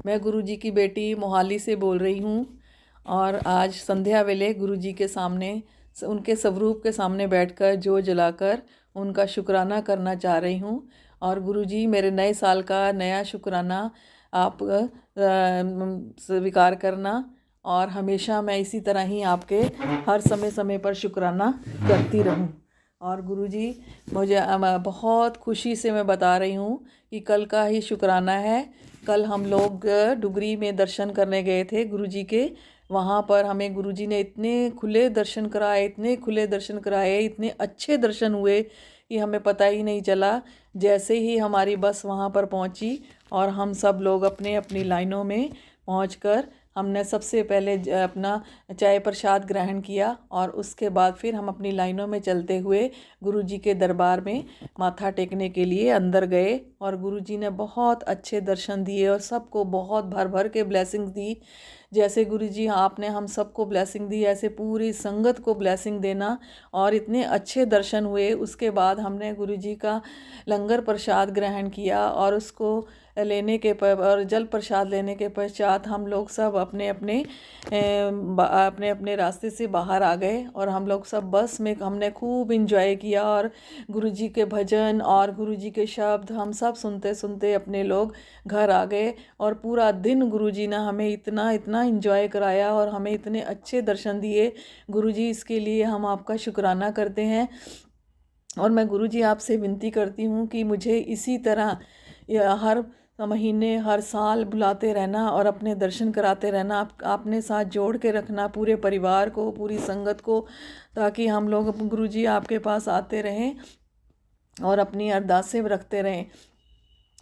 मैं गुरुजी की बेटी मोहाली से बोल रही हूँ, और आज संध्या वेले गुरुजी के सामने, उनके स्वरूप के सामने बैठकर जो जलाकर उनका शुक्राना करना चाह रही हूँ। और गुरुजी मेरे नए साल का नया शुक्राना आप स्वीकार करना, और हमेशा मैं इसी तरह ही आपके हर समय समय पर शुक्राना करती रहूँ। और गुरुजी मुझे बहुत खुशी से मैं बता रही हूँ कि कल का ही शुक्राना है। कल हम लोग डुगरी में दर्शन करने गए थे गुरुजी के, वहाँ पर हमें गुरुजी ने इतने खुले दर्शन कराए, इतने खुले दर्शन कराए, इतने अच्छे दर्शन हुए कि हमें पता ही नहीं चला। जैसे ही हमारी बस वहाँ पर पहुँची और हम सब लोग अपने अपनी लाइनों में पहुँचकर हमने सबसे पहले अपना चाय प्रसाद ग्रहण किया और उसके बाद फिर हम अपनी लाइनों में चलते हुए गुरुजी के दरबार में माथा टेकने के लिए अंदर गए। और गुरुजी ने बहुत अच्छे दर्शन दिए और सबको बहुत भर भर के ब्लेसिंग दी। जैसे गुरुजी आपने हम सबको ब्लेसिंग दी, ऐसे पूरी संगत को ब्लेसिंग देना। और इतने अच्छे दर्शन हुए। उसके बाद हमने गुरुजी का लंगर प्रसाद ग्रहण किया और उसको लेने के और जल प्रसाद लेने के पश्चात हम लोग सब अपने अपने अपने अपने रास्ते से बाहर आ गए। और हम लोग सब बस में हमने खूब इंजॉय किया और गुरुजी के भजन और गुरुजी के शब्द हम सब सुनते सुनते अपने लोग घर आ गए। और पूरा दिन गुरुजी ने हमें इतना इतना इंजॉय कराया और हमें इतने अच्छे दर्शन दिए। गुरुजी, इसके लिए हम आपका शुक्राना करते हैं। और मैं गुरुजी आपसे विनती करती हूँ कि मुझे इसी तरह हर महीने हर साल बुलाते रहना और अपने दर्शन कराते रहना। आपने साथ जोड़ के रखना पूरे परिवार को, पूरी संगत को, ताकि हम लोग गुरुजी आपके पास आते रहें और अपनी अरदासें रखते रहें।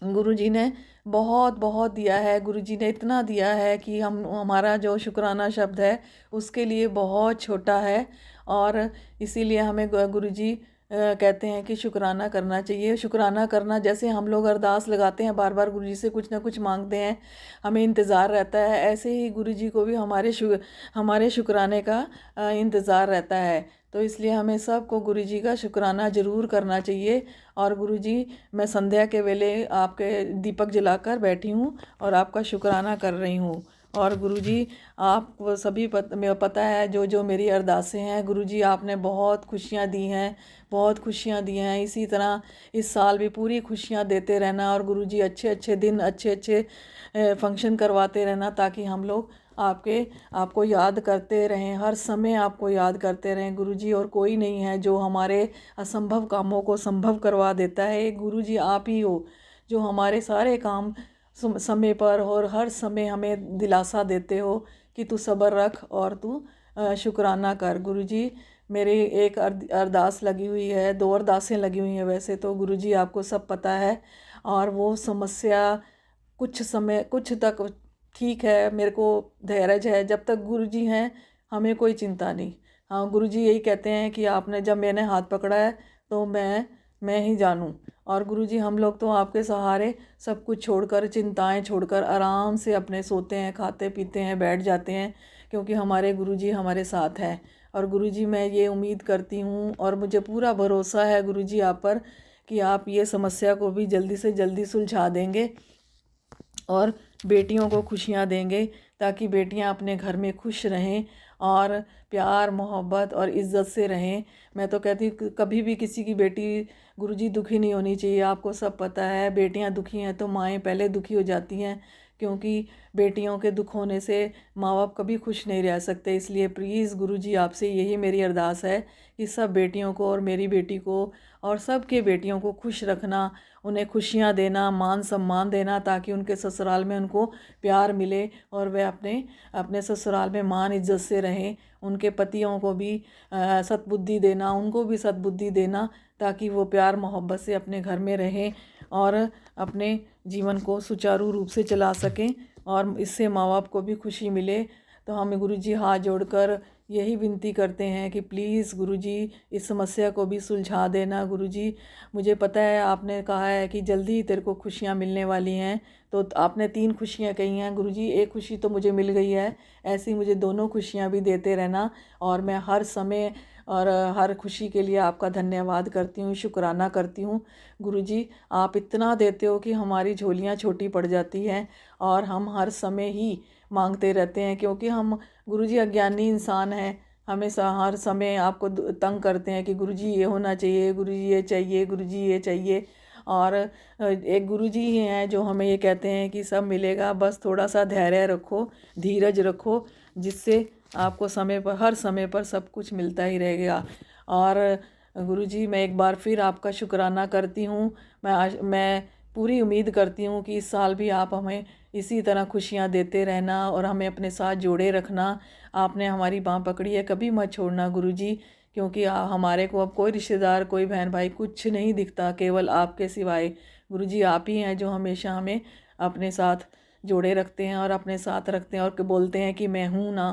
गुरुजी ने बहुत बहुत दिया है। गुरुजी ने इतना दिया है कि हमारा जो शुक्राना शब्द है उसके लिए बहुत छोटा है। और इसीलिए हमें गुरुजी कहते हैं कि शुक्राना करना चाहिए। शुक्राना करना, जैसे हम लोग अरदास लगाते हैं बार बार गुरुजी से कुछ ना कुछ मांगते हैं, हमें इंतज़ार रहता है, ऐसे ही गुरुजी को भी हमारे शुक्राने का इंतज़ार रहता है। तो इसलिए हमें सबको गुरुजी का शुक्राना ज़रूर करना चाहिए। और गुरुजी, मैं संध्या के वेले आपके दीपक जलाकर बैठी हूँ और आपका शुक्राना कर रही हूँ। और गुरुजी, आपको सभी पता है जो जो मेरी अरदासें हैं। गुरुजी, आपने बहुत खुशियाँ दी हैं, बहुत खुशियाँ दी हैं। इसी तरह इस साल भी पूरी खुशियाँ देते रहना और गुरुजी अच्छे अच्छे दिन, अच्छे अच्छे फंक्शन करवाते रहना, ताकि हम लोग आपको याद करते रहें, हर समय आपको याद करते रहें गुरुजी। और कोई नहीं है जो हमारे असंभव कामों को संभव करवा देता है। गुरुजी आप ही हो जो हमारे सारे काम समय पर और हर समय हमें दिलासा देते हो कि तू सब्र रख और तू शुक्राना कर। गुरुजी, मेरी एक अरदास लगी हुई है, 2 अरदासें लगी हुई हैं वैसे तो गुरुजी, आपको सब पता है। और वो समस्या कुछ तक ठीक है, मेरे को धैर्य है। जब तक गुरुजी हैं हमें कोई चिंता नहीं। हाँ, गुरुजी यही कहते हैं कि आपने जब मैंने हाथ पकड़ा है तो मैं ही जानूँ। और गुरुजी, हम लोग तो आपके सहारे सब कुछ छोड़कर, चिंताएं छोड़कर आराम से अपने सोते हैं, खाते पीते हैं, बैठ जाते हैं, क्योंकि हमारे गुरुजी हमारे साथ हैं। और गुरुजी, मैं ये उम्मीद करती हूँ और मुझे पूरा भरोसा है गुरुजी आप पर कि आप ये समस्या को भी जल्दी से जल्दी सुलझा देंगे और बेटियों को खुशियाँ देंगे, ताकि बेटियाँ अपने घर में खुश रहें और प्यार मोहब्बत और इज़्ज़त से रहें। मैं तो कहती हूँ कभी भी किसी की बेटी गुरुजी दुखी नहीं होनी चाहिए। आपको सब पता है, बेटियाँ दुखी हैं तो माएँ पहले दुखी हो जाती हैं, क्योंकि बेटियों के दुख होने से माँ बाप कभी खुश नहीं रह सकते। इसलिए प्लीज़ गुरुजी, आपसे यही मेरी अरदास है कि सब बेटियों को और मेरी बेटी को और सबके बेटियों को खुश रखना, उन्हें खुशियाँ देना, मान सम्मान देना, ताकि उनके ससुराल में उनको प्यार मिले और वे अपने ससुराल में मान इज्जत से रहें। उनके पतियों को भी सद्बुद्धि देना, उनको भी सद्बुद्धि देना, ताकि वो प्यार मोहब्बत से अपने घर में रहें और अपने जीवन को सुचारू रूप से चला सकें और इससे माँ बाप को भी खुशी मिले। तो हम गुरुजी हाथ जोड़कर यही विनती करते हैं कि प्लीज़ गुरुजी, इस समस्या को भी सुलझा देना। गुरुजी, मुझे पता है आपने कहा है कि जल्दी ही तेरे को खुशियाँ मिलने वाली हैं, तो आपने 3 खुशियाँ कही हैं गुरुजी। एक खुशी तो मुझे मिल गई है, ऐसी मुझे दोनों खुशियाँ भी देते रहना। और मैं हर समय और हर खुशी के लिए आपका धन्यवाद करती हूँ, शुक्राना करती हूँ। गुरुजी, आप इतना देते हो कि हमारी झोलियाँ छोटी पड़ जाती हैं और हम हर समय ही मांगते रहते हैं, क्योंकि हम गुरुजी अज्ञानी इंसान हैं। हमें हर समय आपको तंग करते हैं कि गुरुजी ये होना चाहिए, गुरुजी ये चाहिए, गुरुजी ये चाहिए। और एक गुरुजी ही हैं जो हमें ये कहते हैं कि सब मिलेगा, बस थोड़ा सा धैर्य रखो, धीरज रखो, जिससे आपको समय पर, हर समय पर सब कुछ मिलता ही रहेगा। और गुरुजी, मैं एक बार फिर आपका शुक्राना करती हूँ। मैं पूरी उम्मीद करती हूँ कि इस साल भी आप हमें इसी तरह खुशियाँ देते रहना और हमें अपने साथ जोड़े रखना। आपने हमारी बाँह पकड़ी है, कभी मत छोड़ना गुरुजी, क्योंकि हमारे को अब कोई रिश्तेदार, कोई बहन भाई कुछ नहीं दिखता, केवल आपके सिवाय। गुरुजी, आप ही हैं जो हमेशा हमें अपने साथ जोड़े रखते हैं और अपने साथ रखते हैं और बोलते हैं कि मैं हूँ ना।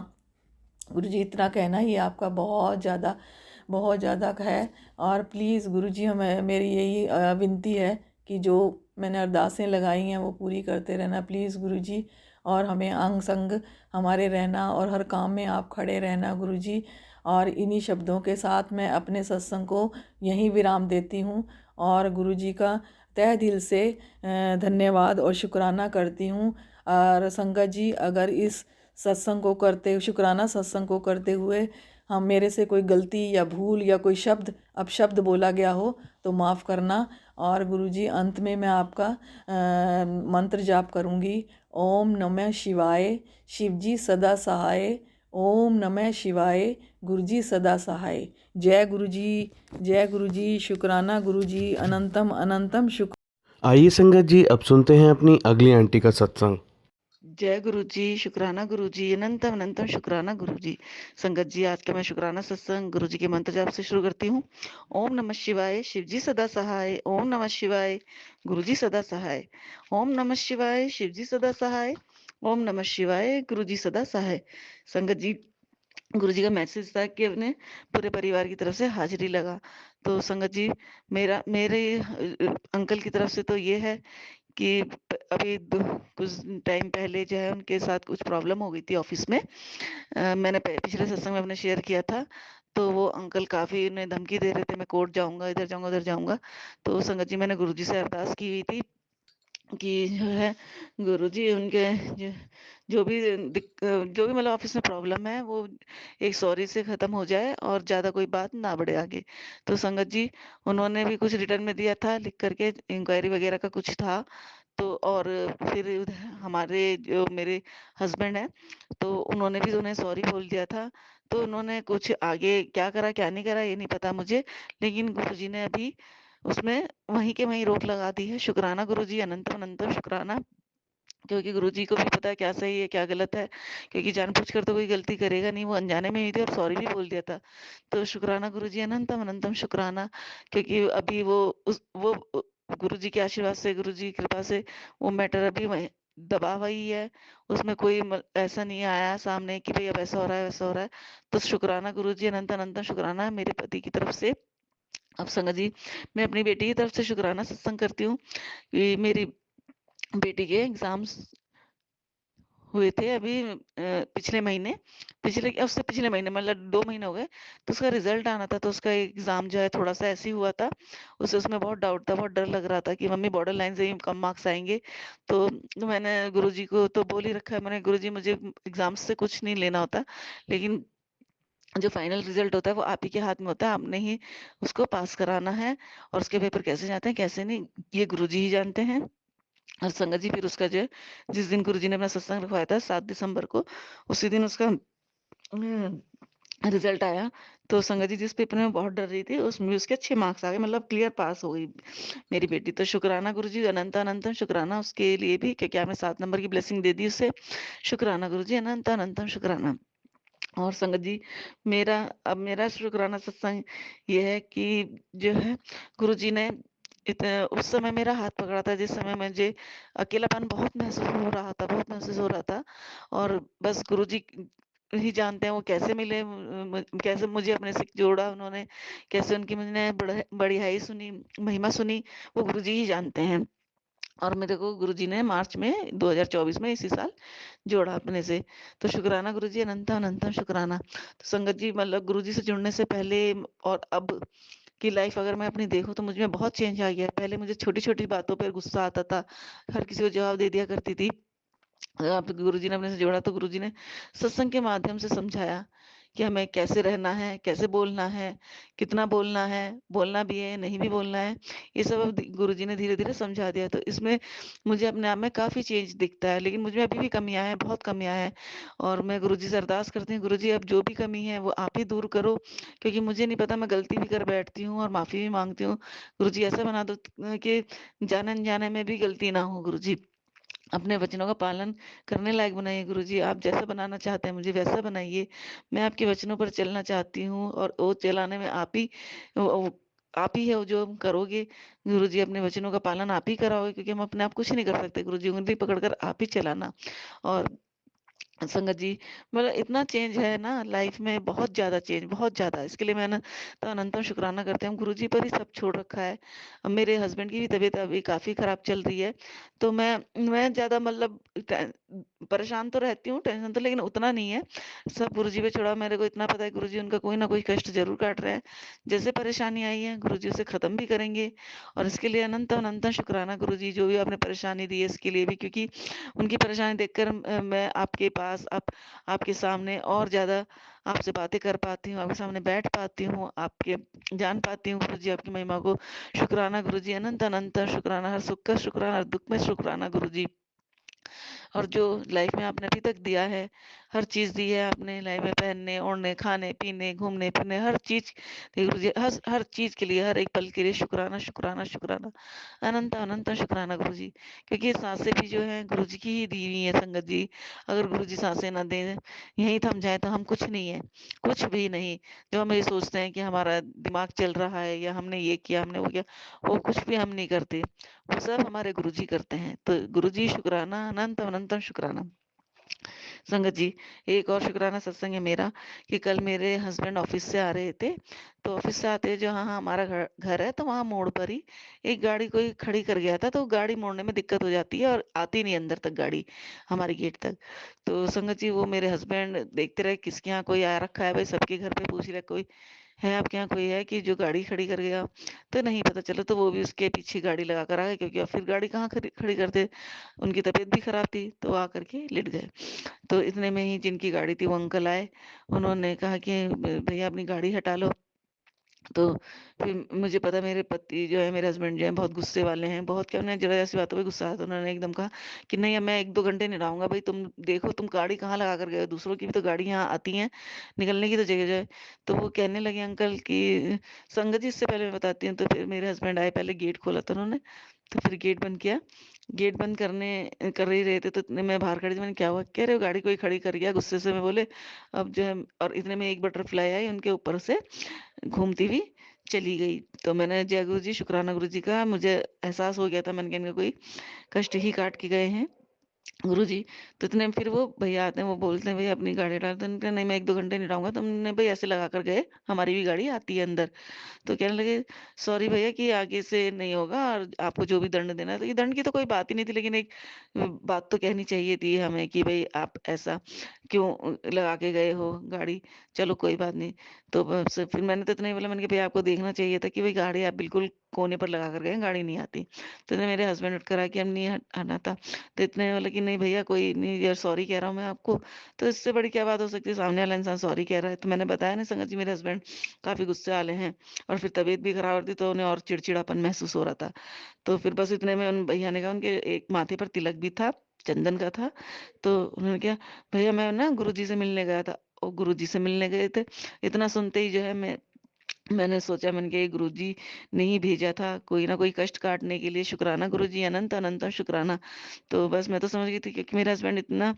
गुरुजी इतना कहना ही आपका बहुत ज़्यादा है। और प्लीज़ गुरुजी हमें मेरी यही विनती है कि जो मैंने अरदासें लगाई हैं वो पूरी करते रहना प्लीज़ गुरुजी। और हमें अंग संग हमारे रहना और हर काम में आप खड़े रहना गुरुजी। और इन्हीं शब्दों के साथ मैं अपने सत्संग को यहीं विराम देती हूँ और गुरुजी का तहे दिल से धन्यवाद और शुक्राना करती हूँ। और संगत जी, अगर इस सत्संग को करते शुक्राना सत्संग को करते हुए हम मेरे से कोई गलती या भूल या कोई शब्द अपशब्द बोला गया हो तो माफ़ करना। और गुरुजी अंत में मैं आपका मंत्र जाप करूँगी। ओम नमः शिवाय, शिवजी सदा सहाय। ओम नमः शिवाय, गुरुजी सदा सहाय। जय गुरुजी, जय गुरुजी। शुक्राना गुरुजी, अनंतम अनंतम शुक्र। आइए संगत जी, अब सुनते हैं अपनी अगली आंटी का सत्संग। जय गुरु जी, शुक्राना गुरु जी, अनंतम अनंतम शुक्राना गुरु जी। संगत जी, आज का मैं शुक्राना सत्संग गुरु जी के मंत्र जाप से शुरू करती हूँ। ओम नमः शिवाय, शिव जी सदा सहाय। ओम नमः शिवाय, गुरु जी सदा सहाय। ओम नमः शिवाय, शिव जी सदा सहाय। ओम नमः शिवाय, गुरु जी सदा सहाय। संगत जी, गुरु जी का मैसेज था कि अपने पूरे परिवार की तरफ से हाजिरी लगा। तो संगत जी, मेरे अंकल की तरफ से तो ये है कि अभी कुछ टाइम पहले जो है उनके साथ कुछ प्रॉब्लम हो गई थी ऑफिस में। मैंने पिछले सत्संग में अपने शेयर किया था। तो वो अंकल काफी उन्हें धमकी दे रहे थे, मैं कोर्ट जाऊंगा, इधर जाऊंगा, उधर जाऊंगा। तो संगत जी, मैंने गुरुजी से अरदास की हुई थी कि जो है गुरुजी उनके जो, जो भी मतलब ऑफिस में प्रॉब्लम है वो एक सॉरी से खत्म हो जाए और ज्यादा कोई बात ना बढ़े आगे। तो संगत जी, उन्होंने भी कुछ रिटर्न में दिया था लिख करके, इंक्वायरी वगैरह का कुछ था। तो और फिर हमारे जो मेरे हस्बैंड हैं, तो उन्होंने भी उन्हें सॉरी बोल दिया था। तो उन्होंने कुछ आगे क्या करा क्या नहीं करा ये नहीं पता मुझे, लेकिन गुरुजी ने अभी उसमें वहीं के वहीं रोक लगा दी है। शुक्राना गुरुजी, अनंत अनंत शुक्राना। क्योंकि गुरुजी को भी पता है क्या सही है क्या गलत है, क्योंकि जानबूझकर तो कोई गलती करेगा नहीं, वो अनजाने में ही थी और सॉरी भी बोल दिया था। तो शुक्राना गुरुजी, अनंतम अनंतम शुक्राना। क्योंकि अभी वो गुरुजी के आशीर्वाद से, गुरुजी की कृपा से वो मैटर अभी वहीं दबा हुई है। उसमें कोई ऐसा नहीं आया सामने कि भाई अब ऐसा हो रहा है वैसा हो रहा है। तो शुक्राना गुरुजी, अनंत अनंत शुक्राना मेरे पति की तरफ से। अब संगत जी, मैं अपनी बेटी की तरफ से शुक्राना सत्संग करती हूँ कि मेरी बेटी के एग्जाम्स हुए थे अभी पिछले महीने, उससे पिछले महीने मतलब 2 महीने हो गए। तो उसका रिजल्ट आना था, तो उसका एग्जाम जो है थोड़ा सा ऐसे ही हुआ था। उसमें बहुत डाउट था, बहुत डर लग रहा था कि मम्मी बॉर्डर लाइन से ही कम मार्क्स आएंगे। तो मैंने गुरुजी को तो बोल ही रखा है, मैंने गुरुजी मुझे एग्जाम्स से कुछ नहीं लेना होता, लेकिन जो फाइनल रिजल्ट होता है वो आप ही के हाथ में होता है, आपने ही उसको पास कराना है। और उसके पेपर कैसे जाते हैं कैसे नहीं, ये गुरुजी ही जानते हैं। और संगत जी, फिर उसका जो है, जिस दिन गुरुजी ने अपना सत्संग रखवाया था 7 दिसंबर को, उसी दिन उसका रिजल्ट आया। तो संगत जी, जिस पेपर में बहुत डर रही थी उसमें भी उसके अच्छे मार्क्स आ गए, मतलब क्लियर पास हो गई मेरी बेटी। तो शुक्राना गुरुजी, अनंत अनंत शुक्राना उसके लिए भी, क्योंकि आपने 7 नंबर की ब्लेसिंग दे दी उसे। शुक्राना गुरुजी, अनंत अनंत शुक्राना। और संगत जी, मेरा शुक्राना सत्संग ये है कि जो है गुरुजी ने उस समय मेरा हाथ पकड़ा था जिस समय मुझे अकेलापन बहुत महसूस हो रहा था, बहुत महसूस हो रहा था। और बस गुरुजी ही जानते हैं वो कैसे मिले, कैसे मुझे अपने से जोड़ा उन्होंने, कैसे उनकी मैंने बढ़ियाई सुनी, महिमा सुनी, वो गुरुजी ही जानते हैं। और मेरे को गुरुजी ने मार्च में 2024 में इसी साल जोड़ा अपने से। तो शुक्राना गुरुजी, अनंत अनंत शुक्राना। तो संगत जी, मतलब गुरुजी से जुड़ने से पहले और अब की लाइफ अगर मैं अपनी देखूं तो मुझ में बहुत चेंज आ गया है। पहले मुझे छोटी छोटी बातों पर गुस्सा आता था, हर किसी को जवाब दे दिया करती थी। आप गुरुजी ने अपने से जोड़ा तो गुरुजी ने सत्संग के माध्यम से समझाया कि हमें कैसे रहना है, कैसे बोलना है, कितना बोलना है, बोलना भी है नहीं भी बोलना है। ये सब अब गुरुजी ने धीरे धीरे समझा दिया। तो इसमें मुझे अपने आप में काफी चेंज दिखता है, लेकिन मुझ में अभी भी कमियां हैं, बहुत कमियां हैं। और मैं गुरुजी से अरदास करती हूँ, गुरुजी अब जो भी कमी है वो आप ही दूर करो, क्योंकि मुझे नहीं पता, मैं गलती भी कर बैठती हूँ और माफी भी मांगती हूँ। गुरुजी ऐसा बना दो कि जाने अनजाने में भी गलती ना हो। गुरुजी अपने वचनों का पालन करने लायक बनाइए। गुरुजी, आप जैसा बनाना चाहते हैं मुझे वैसा बनाइए। मैं आपके वचनों पर चलना चाहती हूँ और वो चलाने में आप ही आप ही हो जो करोगे। गुरुजी अपने वचनों का पालन आप ही कराओगे, क्योंकि हम अपने आप कुछ नहीं कर सकते। गुरुजी उंगली पकड़कर आप ही चलाना। और संगत जी, मतलब इतना चेंज है ना लाइफ में, बहुत ज़्यादा चेंज, बहुत ज़्यादा। इसके लिए मैं ना तो अनंतम शुक्राना करते हैं। हम गुरुजी पर ही सब छोड़ रखा है। अब मेरे हस्बैंड की भी तबीयत अभी काफ़ी ख़राब चल रही है, तो मैं ज़्यादा मतलब परेशान तो रहती हूँ, टेंशन तो लेकिन उतना नहीं है। सब गुरुजी पे छोड़ा। मेरे को इतना पता है गुरुजी उनका कोई ना कोई कष्ट ज़रूर काट रहे हैं। जैसे परेशानी आई है गुरुजी उसे ख़त्म भी करेंगे, और इसके लिए अनंत अनंत शुक्राना गुरुजी, जो भी आपने परेशानी दी है इसके लिए भी, क्योंकि उनकी परेशानी देखकर मैं आपके पास आपके सामने और ज़्यादा आपसे बातें कर पाती हूँ, आपके सामने बैठ पाती हूँ, आपके जान पाती हूँ। गुरुजी आपकी महिमा को शुक्राना गुरुजी, अनंत अनंत शुक्राना, हर सुख का शुक्राना, हर दुख में शुक्राना गुरुजी। और जो लाइफ में आपने अभी तक दिया है, हर चीज़ दी है आपने लाइफ में, पहनने ओढ़ने, खाने पीने, घूमने फिरने, हर चीज़ गुरुजी, हर चीज़ के लिए, हर एक पल के लिए शुक्राना शुक्राना शुक्राना, अनंत अनंत शुक्राना गुरुजी। क्योंकि ये सांसें भी जो है गुरुजी की ही दी हुई है संगत जी। अगर गुरुजी सांसें ना दें, यहीं थम जाए, तो हम कुछ नहीं है, कुछ भी नहीं। जो हम ये सोचते हैं कि हमारा दिमाग चल रहा है, या हमने ये किया, हमने वो किया, वो कुछ भी हम नहीं करते। वो सब हमारे गुरुजी करते हैं। तो गुरुजी शुक्राना, अनंत अनंत शुक्राना। संगत जी, एक और शुक्राना सत्संग है मेरा, कि कल मेरे हस्बैंड ऑफिस से आ रहे थे। तो ऑफिस से आते जो हाँ हमारा घर घर है, तो वहाँ मोड़ पर ही एक गाड़ी कोई खड़ी कर गया था। तो गाड़ी मोड़ने में दिक्कत हो जाती है और आती नहीं अंदर तक गाड़ी, हमारी गेट तक। तो संगत जी, वो मेरे हस्बैंड देखते रहे किसके यहाँ कोई आ रखा है भाई, सबके घर पे पूछ रहे कोई है आपके यहाँ कोई है कि जो गाड़ी खड़ी कर गया। तो नहीं पता चला, तो वो भी उसके पीछे गाड़ी लगा कर आ गए, क्योंकि अब फिर गाड़ी कहाँ खड़ी खड़ी करते। उनकी तबीयत भी खराब थी, तो वो आकर के लेट गए। तो इतने में ही जिनकी गाड़ी थी वो अंकल आए। उन्होंने कहा कि भैया अपनी गाड़ी हटा लो। तो फिर मुझे पता, मेरे पति जो है, मेरे हस्बैंड जो है, बहुत गुस्से वाले हैं, बहुत। क्या, उन्हें जरा ऐसी बातों पे गुस्सा आया, तो उन्होंने एकदम कहा कि नहीं, अब मैं 1-2 घंटे नहीं रहूंगा भाई, तुम देखो तुम गाड़ी कहाँ लगा कर गए हो, दूसरों की भी तो गाड़ी यहाँ आती हैं, निकलने की तो जगह जो है। तो वो कहने लगे अंकल कि संगत जी, इससे पहले मैं बताती हूँ। तो फिर मेरे हस्बैंड आए, पहले गेट खोला था उन्होंने, तो फिर गेट बंद किया। गेट बंद कर ही रहे थे, तो इतने मैं बाहर खड़ी थी। मैंने, क्या हुआ, कह रहे हो गाड़ी कोई खड़ी कर गया, गुस्से से मैं बोले। अब जो है, और इतने में एक बटरफ्लाई आई उनके ऊपर से घूमती हुई चली गई। तो मैंने जय गुरु जी, शुक्राना गुरु जी का, मुझे एहसास हो गया था, मैंने कहा इनका कोई कष्ट ही काट के गए हैं गुरुजी। तो इतने में फिर वो भैया आते हैं, वो बोलते हैं भैया अपनी गाड़ी डाल। तो उन्होंने कहा, नहीं मैं 1-2 घंटे नहीं रहूंगा। तुमने भाई ऐसे लगा कर गए, हमारी भी गाड़ी आती है अंदर। तो कहने लगे सॉरी भैया कि आगे से नहीं होगा, और आपको जो भी दंड देना है। तो ये दंड की तो कोई बात ही नहीं थी, लेकिन एक बात तो कहनी चाहिए थी हमें कि भाई आप ऐसा क्यों लगा के गए हो गाड़ी। चलो कोई बात नहीं। तो फिर मैंने तो इतना ही बोला, मैंने कहा भैया आपको देखना चाहिए था कि भाई गाड़ी आप बिल्कुल कोने पर लगा कर गए, गाड़ी नहीं आती। तो इतने मेरे हस्बैंड उठ कर आके, हम नहीं आना था। तो इतने बोले कि नहीं भैया कोई नहीं यार, सॉरी कह रहा हूँ मैं आपको। तो इससे बड़ी क्या बात हो सकती है, सामने वाला इंसान सॉरी कह रहा है। तो मैंने बताया ना संगत जी, मेरे हस्बैंड काफी गुस्से वाले हैं, और फिर तबीयत भी खराब हो रही थी, तो उन्हें और चिड़चिड़ापन महसूस हो रहा था। तो फिर बस इतने में उन भैया ने कहा, उनके एक माथे पर तिलक भी था, चंदन का था। तो उन्होंने क्या, भैया मैं ना गुरुजी से मिलने गया था। और गुरुजी से मिलने गए थे। इतना सुनते ही जो है, मैंने सोचा, मैंने कहा ये गुरुजी ने ही भेजा था कोई ना कोई कष्ट काटने के लिए। शुक्राना गुरुजी, अनंत अनंत शुक्राना। तो बस मैं तो समझ गई थी, क्योंकि मेरा हस्बैंड इतना,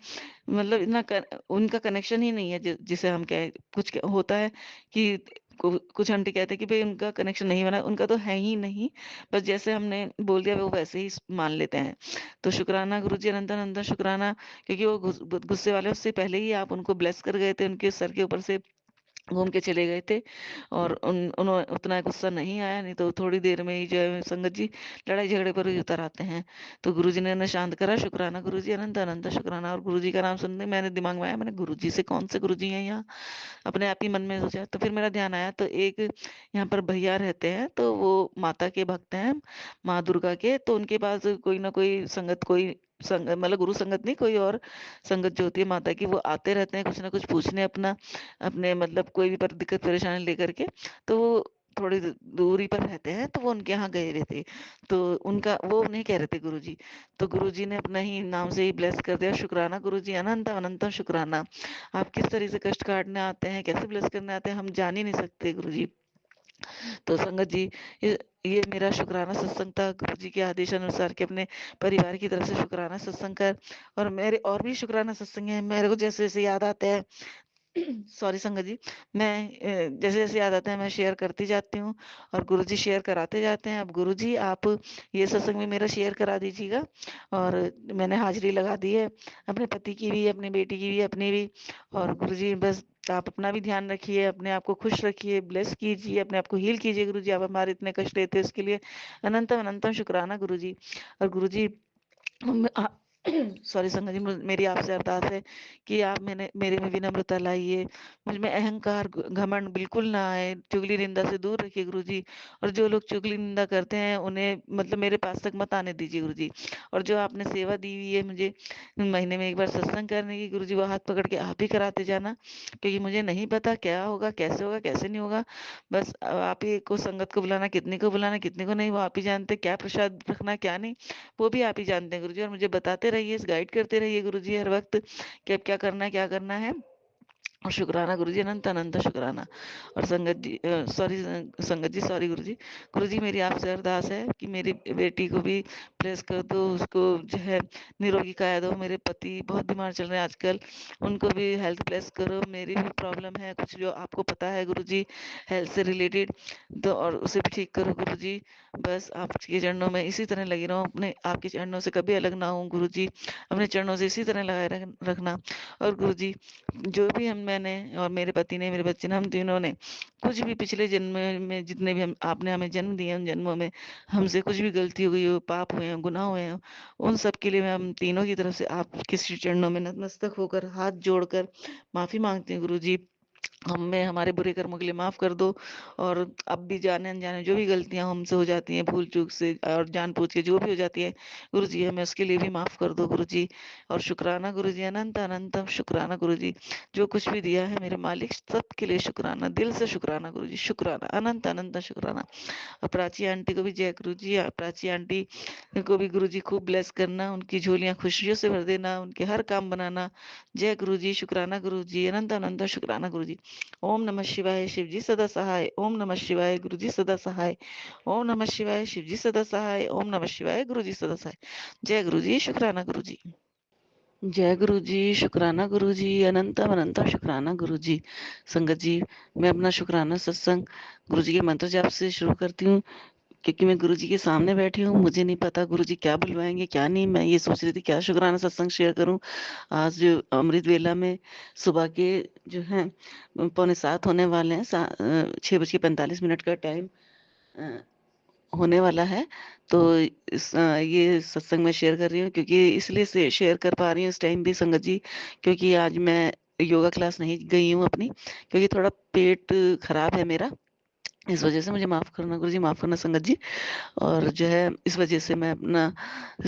मतलब उनका कनेक्शन ही नहीं है, जिसे हम कहें। होता है कि कुछ आंटी कहते हैं कि भाई उनका कनेक्शन नहीं बना, उनका तो है ही नहीं। बस जैसे हमने बोल दिया वो वैसे ही मान लेते हैं। तो शुक्राना गुरुजी, अनंत अनंत शुक्राना। क्योंकि वो गुस्से वाले, उससे पहले ही आप उनको ब्लेस कर गए थे, उनके सर के ऊपर से घूम के चले गए थे। और उन्होंने उतना गुस्सा नहीं आया, नहीं तो थोड़ी देर में ही जो है संगत जी लड़ाई झगड़े पर ही उतर आते हैं। तो गुरुजी ने उन्हें शांत करा। शुक्राना गुरुजी, अनंत अनंत शुक्राना। और गुरुजी का नाम सुनने मैंने दिमाग में आया, मैंने गुरुजी से कौन से गुरुजी हैं यहाँ, अपने आप ही मन में सोचा। तो फिर मेरा ध्यान आया, तो एक यहाँ पर भैया रहते हैं, तो वो माता के भक्त हैं, माँ दुर्गा के। तो उनके पास कोई ना कोई संगत, कोई संगत मतलब गुरु संगत नहीं, कोई और संगत जो होती है माता की, वो आते रहते हैं कुछ ना कुछ पूछने, अपना अपने मतलब कोई भी पर दिक्कत परेशानी लेकर के। तो वो थोड़ी दूरी पर रहते हैं, तो वो उनके यहाँ गए हुए थे। तो उनका वो नहीं कह रहे थे गुरुजी। तो गुरुजी ने अपना ही नाम से ही ब्लेस कर दिया। शुक्राना गुरुजी, अनंत अनंत शुक्राना। आप किस तरह से कष्ट काटने आते हैं, कैसे ब्लेस करने आते हैं, हम जान ही नहीं सकते गुरुजी। तो संगत जी, ये मेरा शुक्राना सत्संग था, गुरु जी के आदेश अनुसार के अपने परिवार की तरफ से शुक्राना सत्संग कर। और मेरे और भी शुक्राना सत्संग है, मेरे को जैसे जैसे याद आते हैं सॉरी संगत जी, मैं जैसे जैसे याद आता है मैं शेयर करती जाती हूँ और गुरुजी शेयर कराते जाते हैं। अब गुरुजी आप ये सत्संग में मेरा शेयर करा दीजिएगा। और मैंने हाजिरी लगा दी है, अपने पति की भी, अपनी बेटी की भी, अपनी भी। और गुरुजी बस आप अपना भी ध्यान रखिए, अपने आप को खुश रखिए, ब्लेस कीजिए, अपने आप को हील कीजिए। गुरुजी आप हमारे इतने कष्ट लेते हैं उसके लिए अनंतम अनंतम शुक्राना गुरुजी। और गुरुजी सॉरी संगत जी, मेरी आपसे अरदास है कि आप मैंने मेरे में विनम्रता लाइए, मुझ में अहंकार घमंड बिल्कुल ना आए, चुगली निंदा से दूर रखिए गुरुजी। और जो लोग चुगली निंदा करते हैं उन्हें मतलब मेरे पास तक मत आने दीजिए गुरुजी। और जो आपने सेवा दी हुई है मुझे महीने में एक बार सत्संग करने की, गुरुजी वो हाथ पकड़ के आप ही कराते जाना, क्योंकि मुझे नहीं पता क्या होगा कैसे नहीं होगा। बस आप ही को संगत को बुलाना, कितने को नहीं, वो आप ही जानते, क्या प्रसाद रखना क्या नहीं, वो भी आप ही जानते हैं गुरुजी। और मुझे बताते रहिए, गाइड करते रहिए गुरुजी हर वक्त कि अब क्या करना है। और शुक्राना गुरुजी, अनंत अनंत शुक्राना। और संगत जी सॉरी, संगत जी सॉरी गुरुजी। गुरुजी मेरी आपसे अरदास है कि मेरी बेटी को भी प्रेस कर दो, उसको जो है निरोगी काया दो। मेरे पति बहुत बीमार चल रहे हैं आजकल, उनको भी हेल्थ प्लेस करो। मेरी भी प्रॉब्लम है कुछ जो आपको पता है गुरुजी, हेल्थ से रिलेटेड, तो और उसे भी ठीक करो गुरुजी। बस आपके चरणों में इसी तरह लगी रहूं, अपने आपके चरणों से कभी अलग ना हूँ गुरुजी, अपने चरणों से इसी तरह लगाए रखना। और गुरुजी जो भी मैंने और मेरे पति ने, मेरे बच्चे ने, हम तीनों ने कुछ भी पिछले जन्म में जितने भी हम आपने हमें जन्म दिए, उन जन्मों में हमसे कुछ भी गलती हो गई हो, पाप हुए हो, गुनाह हुए हो, उन सब के लिए मैं हम तीनों की तरफ से आपके श्री चरणों में नतमस्तक होकर हाथ जोड़कर माफी मांगती हूँ गुरुजी। हमें हमारे बुरे कर्मों के लिए माफ कर दो। और अब भी जाने अनजाने जो भी गलतियां हमसे हो जाती हैं, भूल चूक से और जानबूझ के जो भी हो जाती है गुरु जी, हमें उसके लिए भी माफ कर दो गुरु जी। और शुक्राना गुरु जी, अनंत अनंतम शुक्राना गुरु जी, जो कुछ भी दिया है मेरे मालिक सबके लिए शुक्राना, दिल से शुक्राना गुरु जी, शुक्राना, अनंत अनंत शुक्राना। और प्राची आंटी को भी जय गुरु जी। प्राची आंटी को भी गुरु जी खूब ब्लेस करना, उनकी झोलियां खुशियों से भर देना, उनके हर काम बनाना। जय गुरु जी, शुक्राना गुरु जी, अनंत अनंत शुक्राना गुरु जी। ओम नमः शिवाय, शिव जी सदा सहाय। ओम नमः शिवाय, गुरु जी सदा सहाय। ओम नमः शिवाय, शिव जी सदा सहाय। ओम नमः शिवाय, गुरु जी सदा सहाय। जय गुरु जी, शुक्राना गुरु जी। जय गुरु जी, शुक्राना गुरु जी, अनंतम अनंतम शुक्राना गुरु जी। संगत जी, मैं अपना शुक्राना सत्संग गुरु जी के मंत्र जाप से शुरू करती हूँ, क्योंकि मैं गुरु जी के सामने बैठी हूँ, मुझे नहीं पता गुरु जी क्या बुलवाएंगे क्या नहीं। मैं ये सोच रही थी क्या शुक्राना सत्संग शेयर करूँ। आज जो अमृत वेला में सुबह के जो है 6:45 होने वाले हैं, 6:45 का टाइम होने वाला है। तो ये सत्संग मैं शेयर कर रही हूँ, क्योंकि इसलिए से शेयर कर पा रही हूँ इस टाइम भी संगत जी, क्योंकि आज मैं योगा क्लास नहीं गई हूँ अपनी, क्योंकि थोड़ा पेट खराब है मेरा। इस वजह से मुझे माफ करना गुरु जी, माफ करना संगत जी। और जो है इस वजह से मैं अपना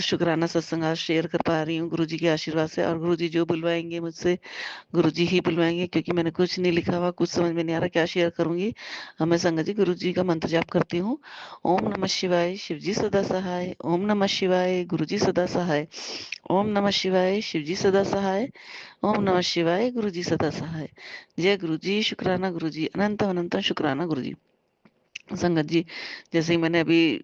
शुक्राना सत्संग आज शेयर कर पा रही हूँ गुरु जी के आशीर्वाद से। और गुरु जी जो बुलवाएंगे मुझसे गुरु जी ही बुलवाएंगे, क्योंकि मैंने कुछ नहीं लिखा हुआ, कुछ समझ में नहीं आ रहा क्या शेयर करूंगी। मैं संगत जी गुरु जी का मंत्र जाप करती हूँ। ओम नमः शिवाय, शिव जी सदा सहाय। ओम नमः शिवाय, गुरु जी सदा सहाय। ओम नमः शिवाय, शिव जी सदा सहाय। ओम नमः शिवाय, गुरु जी सदा सहाय। जय गुरु जी, शुक्राना गुरु जी, अनंत अनंत शुक्राना गुरु जी। संगत जी, जैसे ही मैंने अभी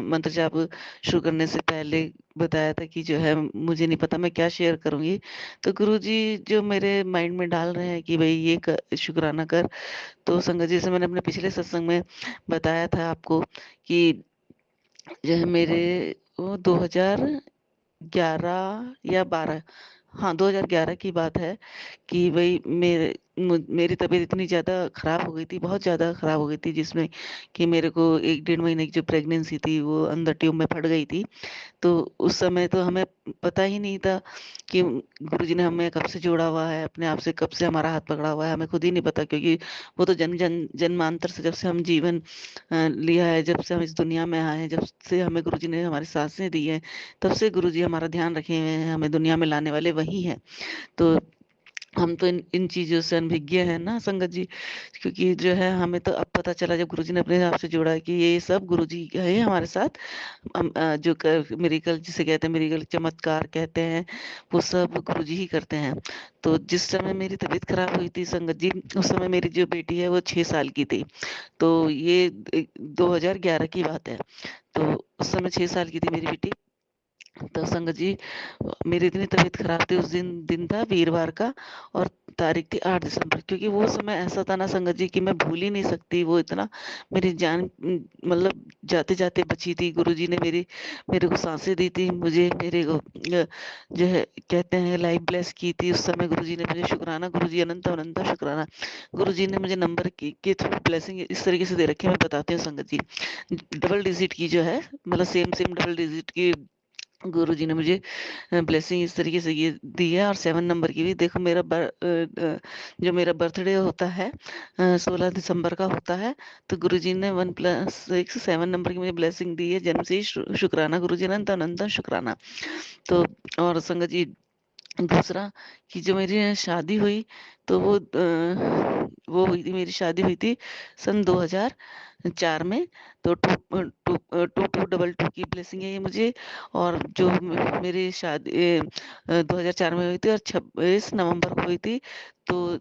मंत्र जाप शुरू करने से पहले बताया था कि जो है मुझे नहीं पता मैं क्या शेयर करूंगी, तो गुरु जी जो मेरे माइंड में डाल रहे हैं कि भाई ये शुक्राना कर। तो संगत जी से मैंने अपने पिछले सत्संग में बताया था आपको कि जो है मेरे वो 2011 या 12, हाँ 2011 की बात है कि भाई मेरी तबीयत इतनी ज़्यादा ख़राब हो गई थी, बहुत ज़्यादा ख़राब हो गई थी, जिसमें कि मेरे को 1 डेढ़ महीने की जो प्रेगनेंसी थी वो अंदर ट्यूब में फट गई थी। तो उस समय तो हमें पता ही नहीं था कि गुरुजी ने हमें कब से जोड़ा हुआ है अपने आप से, कब से हमारा हाथ पकड़ा हुआ है, हमें खुद ही नहीं पता, क्योंकि वो तो जन्मांतर से जब से हम जीवन लिया है, जब से हम इस दुनिया में आए हैं, जब से हमें गुरुजी ने हमारी सांसें दी हैं, तब से गुरुजी हमारा ध्यान रखे हुए हैं, हमें दुनिया में लाने वाले वही हैं। तो हम तो इन चीज़ों से अनभिज्ञ हैं ना संगत जी, क्योंकि जो है हमें तो अब पता चला जब गुरुजी ने अपने आप से जोड़ा कि ये सब गुरुजी है हमारे साथ। जो मिरेकल जिसे कहते हैं, मिरेकल चमत्कार कहते हैं, वो सब गुरुजी ही करते हैं। तो जिस समय मेरी तबीयत खराब हुई थी संगत जी, उस समय मेरी जो बेटी है वो 6 साल की थी। तो ये 2011 की बात है। तो उस समय 6 साल की थी मेरी बेटी। तो संगत जी मेरी इतनी तबीयत खराब थी, उस दिन था वीरवार का और तारीख थी 8 दिसंबर, क्योंकि वो समय ऐसा था ना संगत जी कि मैं भूल ही नहीं सकती। वो इतना मेरी जान मतलब जाते जाते बची थी। गुरुजी ने मेरे को सांसें दी थी, मुझे मेरे को जो है कहते हैं लाइफ ब्लेस की थी। उस समय गुरुजी ने मुझे, शुक्राना गुरुजी, अनंत अनंत शुक्राना। गुरुजी ने मुझे नंबर के थ्रू ब्लेसिंग इस तरीके से दे रखी है, मैं बताती हूँ संगत जी। डबल डिजिट की जो है, मतलब सेम सेम डबल डिजिट की गुरुजी ने मुझे ब्लेसिंग इस तरीके से ये दी है। और 7 नंबर की भी देखो, जो मेरा बर्थडे होता है 16 दिसंबर का होता है, तो गुरुजी ने 1+6 7 नंबर की मुझे ब्लेसिंग दी है। जन्म से ही शुक्राना गुरुजी, अनंत अनंत शुक्राना। तो और संगत जी दूसरा कि जो मेरी शादी हुई, तो वो हुई थी, मेरी शादी हुई थी सन 2004 में। तो two two two two double two की ब्लेसिंग है ये मुझे। और जो मेरी शादी 2004 में हुई थी और 26 नवंबर को हुई थी। तो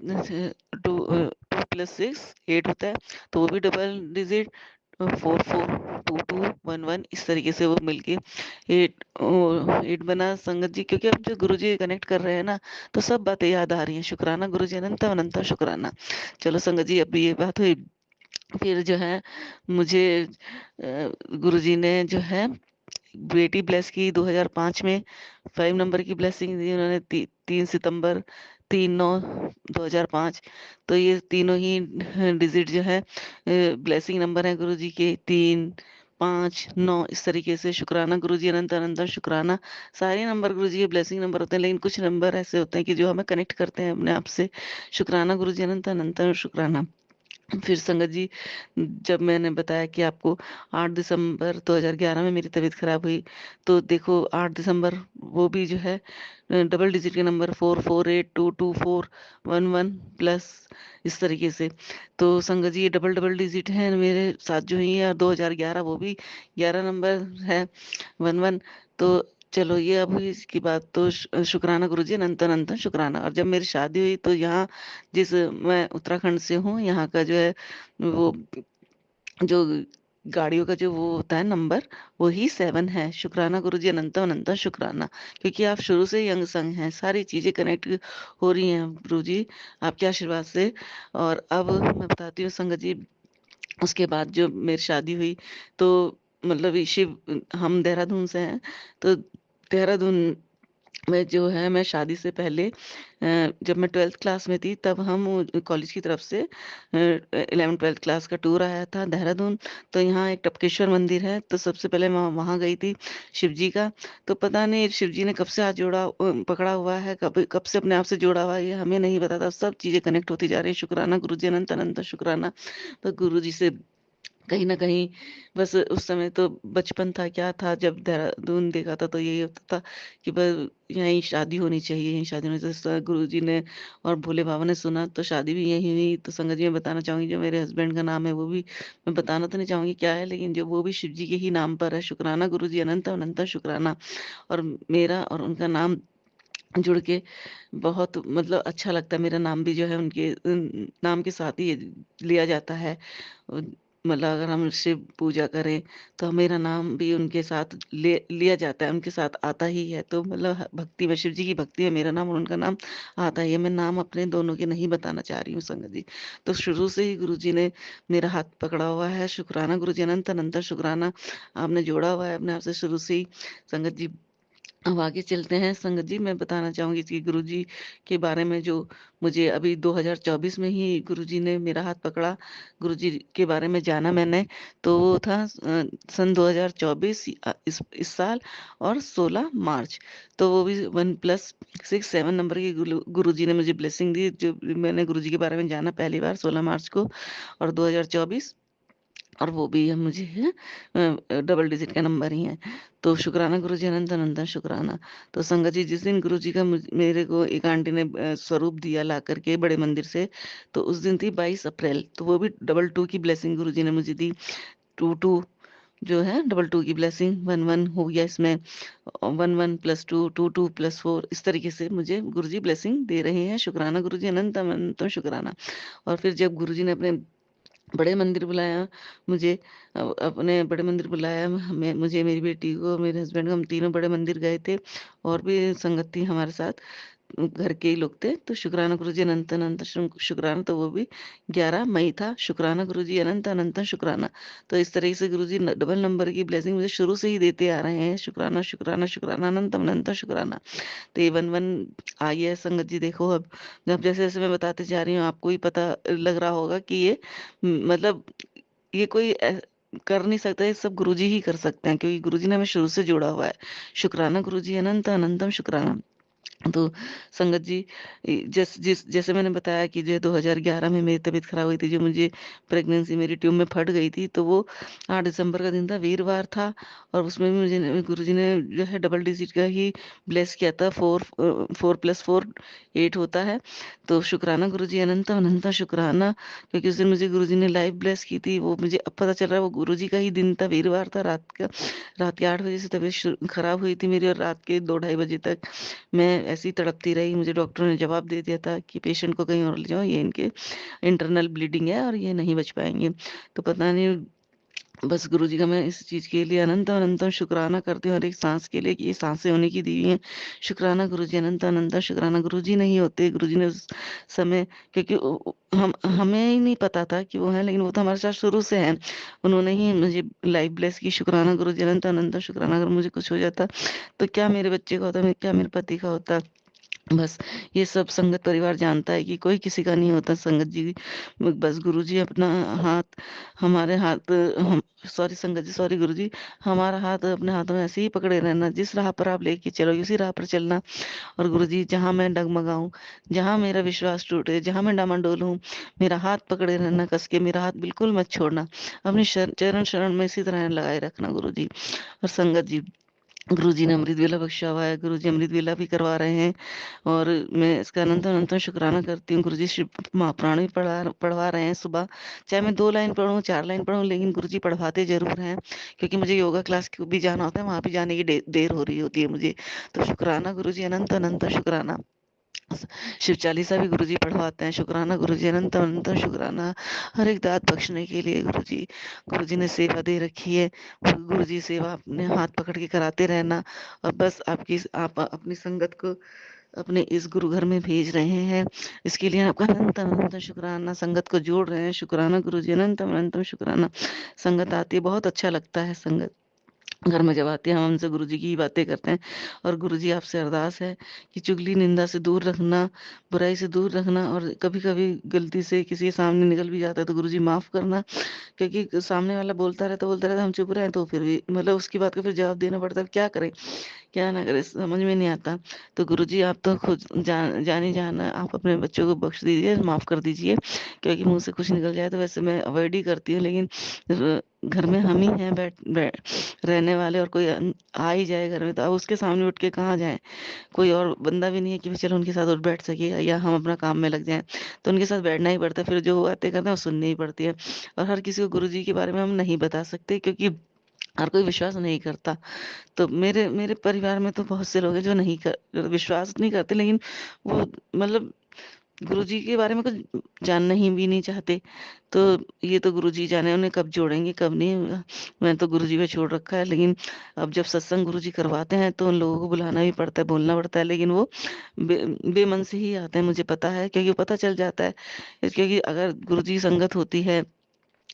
टू 2+6 8 होता है, तो वो भी डबल डिजिट 442211 इस तरीके से वो मिलके 8 बना संगत जी। क्योंकि अब जो गुरु जी कनेक्ट कर रहे हैं ना, तो सब बातें याद आ रही हैं। शुक्राना गुरु जी, अनंत अनंत शुक्राना। चलो संगत जी, अब ये बात हुई। फिर जो है मुझे गुरु जी ने जो है बेटी ब्लेस की 2005 में। 5 नंबर की ब्लेसिंग दी उन्होंने, 3 सितंबर 3/9/2005। तो ये तीनों ही डिजिट जो है ब्लेसिंग नंबर है गुरु जी के, 3, 5, 9 इस तरीके से। शुक्राना गुरु जी, अनंत अनंत शुक्राना। सारे नंबर गुरु जी के ब्लेसिंग नंबर होते हैं, लेकिन कुछ नंबर ऐसे होते हैं कि जो हमें कनेक्ट करते हैं अपने आप से। शुक्राना गुरु जी, अनंत अनंत शुक्राना। फिर संगत जी, जब मैंने बताया कि आपको 8 दिसंबर 2011 में मेरी तबीयत खराब हुई, तो देखो 8 दिसंबर वो भी जो है डबल डिजिट के नंबर 44822411 प्लस इस तरीके से। तो संगत जी ये डबल डबल डिजिट है मेरे साथ जो ही है, और 2011 वो भी 11 नंबर है, 11। तो चलो ये अब हुई इसकी बात। तो शुक्राना गुरुजी, अनंत अनंत शुक्राना। और जब मेरी शादी हुई, तो यहाँ मैं उत्तराखंड से हूँ, यहाँ का जो है वो जो गाड़ियों का जो वो होता है नंबर, वही 7 है। शुक्राना गुरुजी, अनंत अनंत शुक्राना। क्योंकि आप शुरू से यंग संग हैं, सारी चीजें कनेक्ट हो रही हैं गुरुजी आपके आशीर्वाद से। और अब मैं बताती हूँ संगत जी, उसके बाद जो मेरी शादी हुई, तो मतलब ये शिव, हम देहरादून से हैं। तो देहरादून में जो है, मैं शादी से पहले जब मैं 12th क्लास में थी, तब हम कॉलेज की तरफ से 11th 12th क्लास का टूर आया था देहरादून। तो यहाँ एक टपकेश्वर मंदिर है, तो सबसे पहले मैं वहाँ गई थी, शिव जी का। तो पता नहीं शिव जी ने कब से हाथ पकड़ा हुआ है, कब कब से अपने आप से जोड़ा हुआ है, ये हमें नहीं पता था। सब चीजें कनेक्ट होती जा रही है। शुक्राना गुरु जी, अनंत अनंत शुक्राना। तो गुरु जी से कहीं न कहीं, बस उस समय तो बचपन था, क्या था, जब देहरादून देखा था, तो यही होता था कि बस यहीं शादी होनी चाहिए, यहीं शादी होनी चाहिए। तो गुरुजी ने और भोले बाबा ने सुना, तो शादी भी यहीं हुई। तो संगत जी मैं बताना चाहूँगी, जो मेरे हस्बैंड का नाम है, वो भी मैं बताना तो नहीं चाहूँगी क्या है, लेकिन जो वो भी शिव जी के ही नाम पर है। शुक्राना गुरुजी, अनंत अनंत शुक्राना। और मेरा और उनका नाम जुड़ के बहुत मतलब अच्छा लगता है। मेरा नाम भी जो है उनके नाम के साथ ही लिया जाता है। अ, मतलब अगर हम शिव पूजा करें, तो मेरा नाम भी उनके साथ लिया जाता है, उनके साथ आता ही है। तो मतलब भक्ति में, शिव जी की भक्ति में मेरा नाम और उनका नाम आता ही है। मैं नाम अपने दोनों के नहीं बताना चाह रही हूँ संगत जी। तो शुरू से ही गुरु जी ने मेरा हाथ पकड़ा हुआ है। शुक्राना गुरु जी, अनंत अनंत शुक्राना। आपने जोड़ा हुआ है अपने आप से शुरू से ही संगत जी। अब आगे चलते हैं संगत जी। मैं बताना चाहूँगी कि गुरुजी के बारे में, जो मुझे अभी 2024 में ही गुरुजी ने मेरा हाथ पकड़ा, गुरुजी के बारे में जाना मैंने। तो वो था सन 2024, इस साल, और 16 मार्च। तो वो भी 1+6 7 नंबर की गुरुजी ने मुझे ब्लेसिंग दी। जो मैंने गुरुजी के बारे में जाना पहली बार 16 मार्च को, और 2024, और वो भी है मुझे है डबल डिजिट का नंबर ही है। तो शुक्राना गुरुजी, अनंत अनंत शुक्राना। तो संगत जी, जिस दिन गुरुजी का मेरे को एक आंटी ने स्वरूप दिया ला करके बड़े मंदिर से, तो उस दिन थी 22 अप्रैल। तो वो भी डबल टू की ब्लेसिंग गुरुजी ने मुझे दी। टू टू जो है डबल टू की ब्लेसिंग, 11 हो गया इसमें, 11+2 22+4 इस तरीके से मुझे गुरुजी ब्लेसिंग दे रहे हैं। शुक्राना गुरुजी, अनंत अनंत शुक्राना। और फिर जब गुरुजी ने अपने बड़े मंदिर बुलाया मुझे, अपने बड़े मंदिर बुलाया हमें, मुझे, मेरी बेटी को, मेरे हस्बैंड को, हम तीनों बड़े मंदिर गए थे। और भी संगत थी हमारे साथ, घर के ही लोग थे। तो शुक्राना गुरुजी अनंत अनंत शुक्राना, तो वो भी 11 मई था। शुक्राना गुरुजी अनंत अनंत शुक्राना। तो इस तरह से गुरुजी डबल नंबर की ब्लेसिंग मुझे शुरू से ही देते आ रहे हैं। शुक्राना शुक्राना शुक्राना अनंत अनंत शुक्राना। तो ये 1-1 आई है संगत जी। देखो अब जैसे जैसे मैं बताते जा रही हूँ, आपको ही पता लग रहा होगा कि ये मतलब ये कोई कर नहीं सकता, ये सब गुरुजी ही कर सकते हैं, क्योंकि गुरुजी ने हमें शुरू से जोड़ा हुआ है। शुक्राना गुरुजी अनंत अनंतम शुक्राना। तो संगत जी, जैसे मैंने बताया कि जो 2011 में मेरी तबीयत खराब हुई थी, जो मुझे प्रेगनेंसी मेरी ट्यूब में फट गई थी, तो वो 8 दिसंबर का दिन था, वीरवार था। और उसमें भी मुझे गुरुजी ने जो है डबल डिजिट का ही ब्लेस किया था। 4 + 4 8 होता है। तो शुक्राना गुरुजी अनंत अनंत शुक्राना, क्योंकि उस दिन मुझे गुरुजी ने लाइव ब्लेस की थी। वो मुझे अब पता चल रहा है वो गुरुजी का ही दिन था, वीरवार था। रात के 8 बजे से तबीयत खराब हुई थी मेरी, और रात के 2-2:30 बजे तक मैं ऐसी ही तड़पती रही। मुझे डॉक्टर ने जवाब दे दिया था कि पेशेंट को कहीं और ले जाओ, ये इनके इंटरनल ब्लीडिंग है और ये नहीं बच पाएंगे। तो पता नहीं, बस गुरुजी का मैं इस चीज़ के लिए अनंत अनंत शुक्राना करती हूँ, हर एक सांस के लिए, कि ये सांसें उन्हीं की दी हुई हैं। शुक्राना गुरुजी अनंत अनंत शुक्राना। गुरुजी नहीं होते, गुरुजी ने उस समय, क्योंकि हम हमें ही नहीं पता था कि वो है, लेकिन वो तो हमारे साथ शुरू से हैं। उन्होंने ही मुझे लाइफ ब्लेस की। शुक्राना गुरुजी अनंत अनंत शुक्राना। अगर मुझे कुछ हो जाता तो क्या मेरे बच्चे का होता, क्या मेरे पति का होता। बस ये सब संगत परिवार जानता है कि कोई किसी का नहीं होता संगत जी। बस गुरुजी अपना हाथ, हमारे हाथ, हम सॉरी संगत जी, सॉरी गुरुजी, हमारा हाथ अपने हाथों में ऐसे ही पकड़े रहना, जिस राह पर आप लेके चलो उसी राह पर चलना। और गुरुजी, जहाँ मैं डगमगाऊं, जहाँ मेरा विश्वास टूटे, जहाँ मैं डामाडोल हूँ, मेरा हाथ पकड़े रहना कस के, मेरा हाथ बिल्कुल मत छोड़ना, अपनी चरण शरण में इसी तरह लगाए रखना गुरुजी। और संगत जी, गुरुजी ने अमृत वेला बख्शा हुआ है, गुरुजी अमृत वेला भी करवा रहे हैं। और मैं इसका अनंत अनंत शुक्राना करती हूँ। गुरुजी शिव महापुराण भी पढ़वा रहे हैं सुबह, चाहे मैं 2 लाइन पढ़ूँ 4 लाइन पढ़ूँ, लेकिन गुरुजी पढ़वाते जरूर हैं, क्योंकि मुझे योगा क्लास को भी जाना होता है, वहाँ भी जाने की देर हो रही होती है मुझे। तो शुक्राना गुरुजी, अनंत अनंत शुक्राना। शिव चालीसा भी गुरुजी पढ़वाते हैं। शुक्राना गुरुजी, अनंत अनंत शुक्राना, हर एक दात बख्शने के लिए गुरुजी। गुरुजी ने सेवा दे रखी है, गुरुजी सेवा अपने हाथ पकड़ के कराते रहना। और बस आप अपनी संगत को अपने इस गुरु घर में भेज रहे हैं, इसके लिए आपका अनंत अनंत शुक्राना। संगत को जोड़ रहे हैं, शुक्राना गुरुजी, अनंत अनंत शुक्राना। संगत आती है, बहुत अच्छा लगता है। संगत घर में जब आते हैं, हम उनसे गुरुजी की ही बातें करते हैं। और गुरुजी, आपसे अरदास है कि चुगली निंदा से दूर रखना, बुराई से दूर रखना। और कभी कभी गलती से किसी के सामने निकल भी जाता है तो गुरुजी माफ़ करना, क्योंकि सामने वाला बोलता रहता, हम चुप रहे तो फिर भी मतलब उसकी बात का फिर जवाब देना पड़ता है। क्या करें क्या ना करें, समझ में नहीं आता। तो गुरुजी, आप तो खुद जानी जाना, आप अपने बच्चों को बख्श दीजिए, माफ़ कर दीजिए, क्योंकि मुंह से कुछ निकल जाए तो वैसे मैं अवॉइड ही करती हूँ, लेकिन घर में हम ही हैं रहने वाले, और कोई आ ही जाए घर में तो अब उसके सामने उठ के कहाँ जाए। कोई और बंदा भी नहीं है कि चलो उनके साथ उठ बैठ सके, या हम अपना काम में लग जाएं। तो उनके साथ बैठना ही पड़ता है, फिर जो बातें करते हैं वो सुननी ही पड़ती है। और हर किसी को गुरुजी के बारे में हम नहीं बता सकते, क्योंकि हर कोई विश्वास नहीं करता। तो मेरे मेरे परिवार में तो बहुत से लोग हैं जो विश्वास नहीं करते, लेकिन वो मतलब गुरुजी के बारे में कुछ जानना ही भी नहीं चाहते। तो ये तो गुरुजी जाने उन्हें कब जोड़ेंगे कब नहीं। मैं तो गुरुजी पे छोड़ रखा है, लेकिन अब जब सत्संग गुरुजी करवाते हैं तो उन लोगों को बुलाना भी पड़ता है, बोलना पड़ता है, लेकिन वो बेमन से ही आते हैं, मुझे पता है, क्योंकि पता चल जाता है। क्योंकि अगर गुरुजी संगत होती है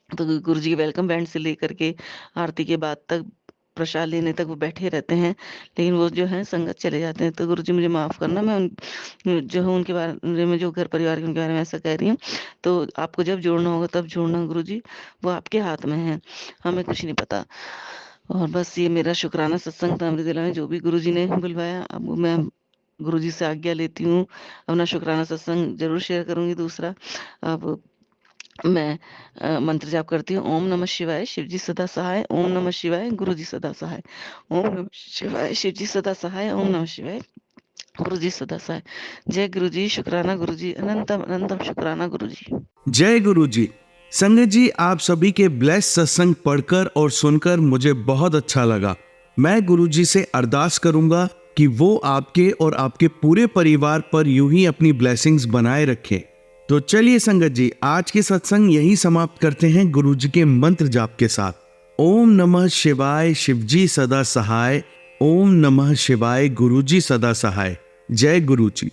तो गुरुजी के वेलकम बैंड से लेकर के आरती के बाद तक, प्रसाद लेने तक वो बैठे रहते हैं, लेकिन वो जो है संगत चले जाते हैं। तो गुरुजी, मुझे माफ़ करना, मैं जो हूँ उनके बारे में, जो घर परिवार के उनके बारे में ऐसा कह रही हूँ। तो आपको जब जोड़ना होगा तब जोड़ना गुरुजी, वो आपके हाथ में है, हमें कुछ नहीं पता। और बस ये मेरा शुक्राना सत्संग था अमृत वेला में, जो भी गुरुजी ने बुलवाया। अब मैं गुरुजी से आज्ञा लेती हूँ, अपना शुक्राना सत्संग जरूर शेयर करूँगी दूसरा। अब मैं मंत्र जाप करती हूँ। ओम नमः शिवाय, शिवजी सदा सहाय। ओम नमः शिवाय, गुरुजी सदा सहाय। ओम नमः शिवाय, शिवजी सदा सहाय। ओम नमः शिवाय, गुरुजी सदा सहाय। जय गुरुजी, शुक्राना गुरुजी, अनंतम अनंतम शुक्राना गुरुजी। जय गुरुजी। संगत जी, आप सभी के ब्लेस सत्संग पढ़कर और सुनकर मुझे बहुत अच्छा लगा। मैं गुरुजी से अरदास करूंगा कि वो आपके और आपके पूरे परिवार पर यूं ही अपनी ब्लेसिंग्स बनाए रखें। तो चलिए संगत जी, आज के सत्संग यही समाप्त करते हैं गुरु जी के मंत्र जाप के साथ। ओम नमः शिवाय, शिवजी सदा सहाय। ओम नमः शिवाय, गुरु जी सदा सहाय। जय गुरु जी।